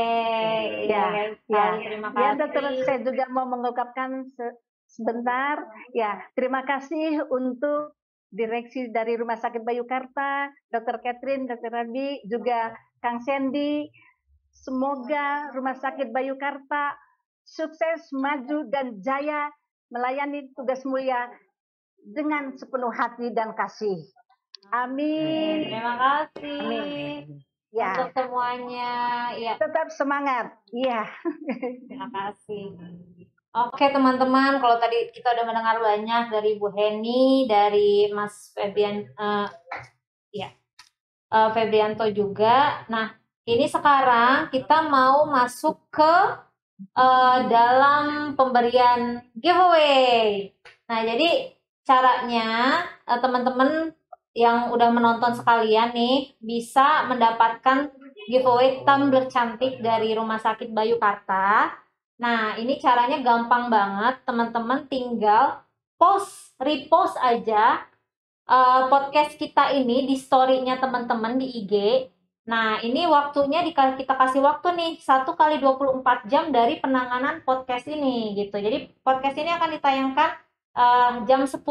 Ya, ya, ya. terima Ya, kasih. dokter, saya juga mau mengungkapkan sebentar. Ya, terima kasih untuk direksi dari Rumah Sakit Bayu Karta, Dr. Catherine, Dr. Rabi, juga Kang Sandy. Semoga Rumah Sakit Bayu Karta sukses, maju, dan jaya melayani tugas mulia dengan sepenuh hati dan kasih. Amin. Terima kasih. Amin. Ya. Untuk semuanya, ya. Tetap semangat. Iya. Terima kasih. Oke teman-teman, kalau tadi kita udah mendengar banyak dari Bu Heni, dari Mas Febrian, Febrianto juga. Nah, ini sekarang kita mau masuk ke dalam pemberian giveaway. Nah, jadi caranya teman-teman yang udah menonton sekalian nih bisa mendapatkan giveaway tumbler cantik dari Rumah Sakit Bayu Karta. Nah, ini caranya gampang banget. Teman-teman tinggal repost aja podcast kita ini di story-nya teman-teman di IG. Nah, ini waktunya kita kasih waktu nih 1 kali 24 jam dari penanganan podcast ini gitu. Jadi podcast ini akan ditayangkan jam 10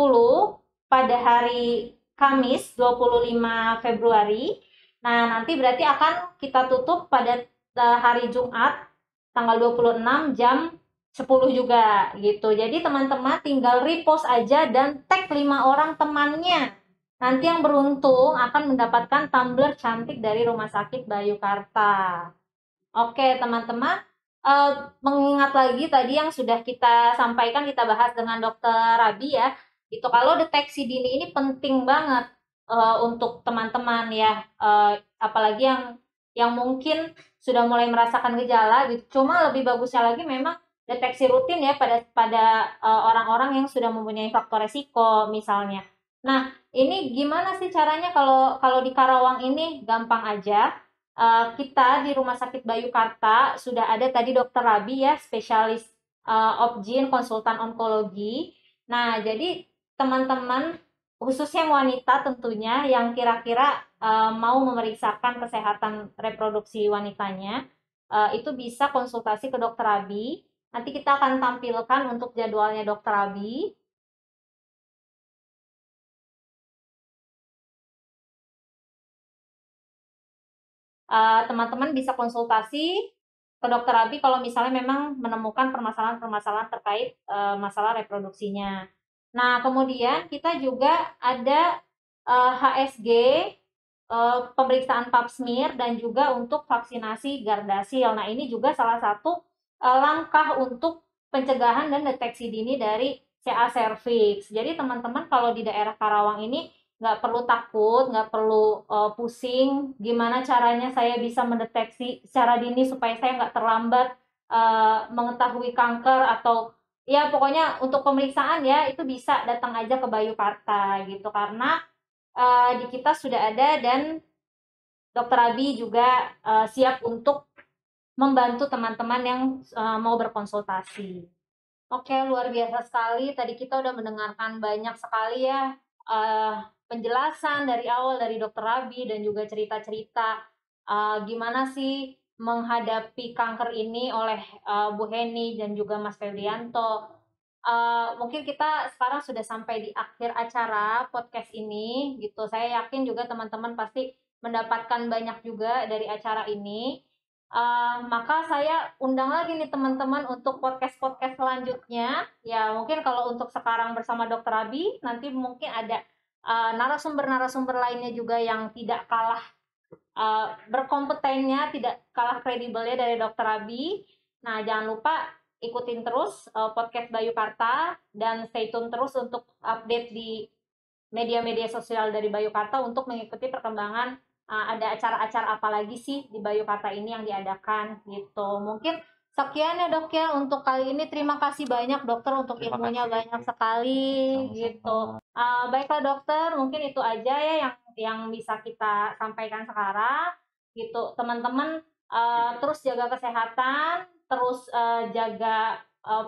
pada hari Kamis 25 Februari. Nah, nanti berarti akan kita tutup pada hari Jumat tanggal 26 jam 10 juga gitu. Jadi teman-teman tinggal repost aja dan tag 5 orang temannya. Nanti yang beruntung akan mendapatkan tumbler cantik dari Rumah Sakit Bayu Karta. Oke teman-teman, mengingat lagi tadi yang sudah kita sampaikan, kita bahas dengan Dokter Rabi ya, itu kalau deteksi dini ini penting banget untuk teman-teman ya, apalagi yang mungkin sudah mulai merasakan gejala gitu. Cuma lebih bagusnya lagi memang deteksi rutin ya pada orang-orang yang sudah mempunyai faktor resiko misalnya. Nah, ini gimana sih caranya kalau di Karawang ini? Gampang aja. Kita di Rumah Sakit Bayu Karta sudah ada tadi Dokter Rabi ya, spesialis obgyn, konsultan onkologi. Nah, jadi teman-teman khususnya yang wanita tentunya yang kira-kira mau memeriksakan kesehatan reproduksi wanitanya, itu bisa konsultasi ke Dokter Rabi. Nanti kita akan tampilkan untuk jadwalnya Dokter Rabi. Teman-teman bisa konsultasi ke Dokter Rabi kalau misalnya memang menemukan permasalahan-permasalahan terkait masalah reproduksinya. Nah, kemudian kita juga ada HSG, pemeriksaan pap smear, dan juga untuk vaksinasi Gardasil. Nah, ini juga salah satu langkah untuk pencegahan dan deteksi dini dari CA cervix. Jadi teman-teman kalau di daerah Karawang ini nggak perlu takut, nggak perlu pusing gimana caranya saya bisa mendeteksi secara dini supaya saya nggak terlambat mengetahui kanker, atau ya pokoknya untuk pemeriksaan ya itu bisa datang aja ke Bayu Karta gitu, karena di kita sudah ada dan Dokter Abi juga siap untuk membantu teman-teman yang mau berkonsultasi. Oke, luar biasa sekali. Tadi kita udah mendengarkan banyak sekali ya penjelasan dari awal dari Dokter Rabi dan juga cerita-cerita gimana sih menghadapi kanker ini oleh Bu Heni dan juga Mas Febrianto. Mungkin kita sekarang sudah sampai di akhir acara podcast ini gitu. Saya yakin juga teman-teman pasti mendapatkan banyak juga dari acara ini. Maka saya undang lagi nih teman-teman untuk podcast-podcast selanjutnya. Ya mungkin kalau untuk sekarang bersama Dokter Abi, nanti mungkin ada narasumber-narasumber lainnya juga yang tidak kalah berkompetennya, tidak kalah kredibelnya dari Dokter Abi. Nah jangan lupa ikutin terus podcast Bayu Karta dan stay tune terus untuk update di media-media sosial dari Bayu Karta untuk mengikuti perkembangan ada acara-acara apa lagi sih di Bayu Karta ini yang diadakan gitu. Mungkin sekian ya dok ya untuk kali ini. Terima kasih banyak dokter untuk Terima ilmunya kasih. banyak sekali Sama-sama. gitu. Baiklah dokter, mungkin itu aja ya yang bisa kita sampaikan sekarang gitu. Teman-teman terus jaga kesehatan, terus jaga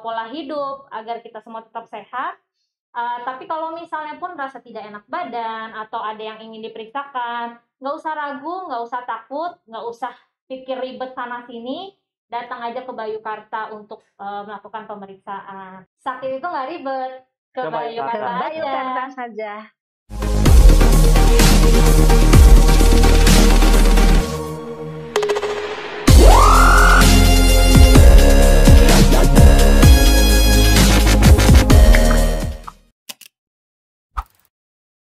pola hidup agar kita semua tetap sehat. Tapi kalau misalnya pun rasa tidak enak badan atau ada yang ingin diperiksakan, nggak usah ragu, nggak usah takut, nggak usah pikir ribet sana sini, datang aja ke Bayu Karta untuk melakukan pemeriksaan. Sakit itu nggak ribet, ke Ke Bayu Bayu Karta Ke Karta Bayu aja. Karta saja.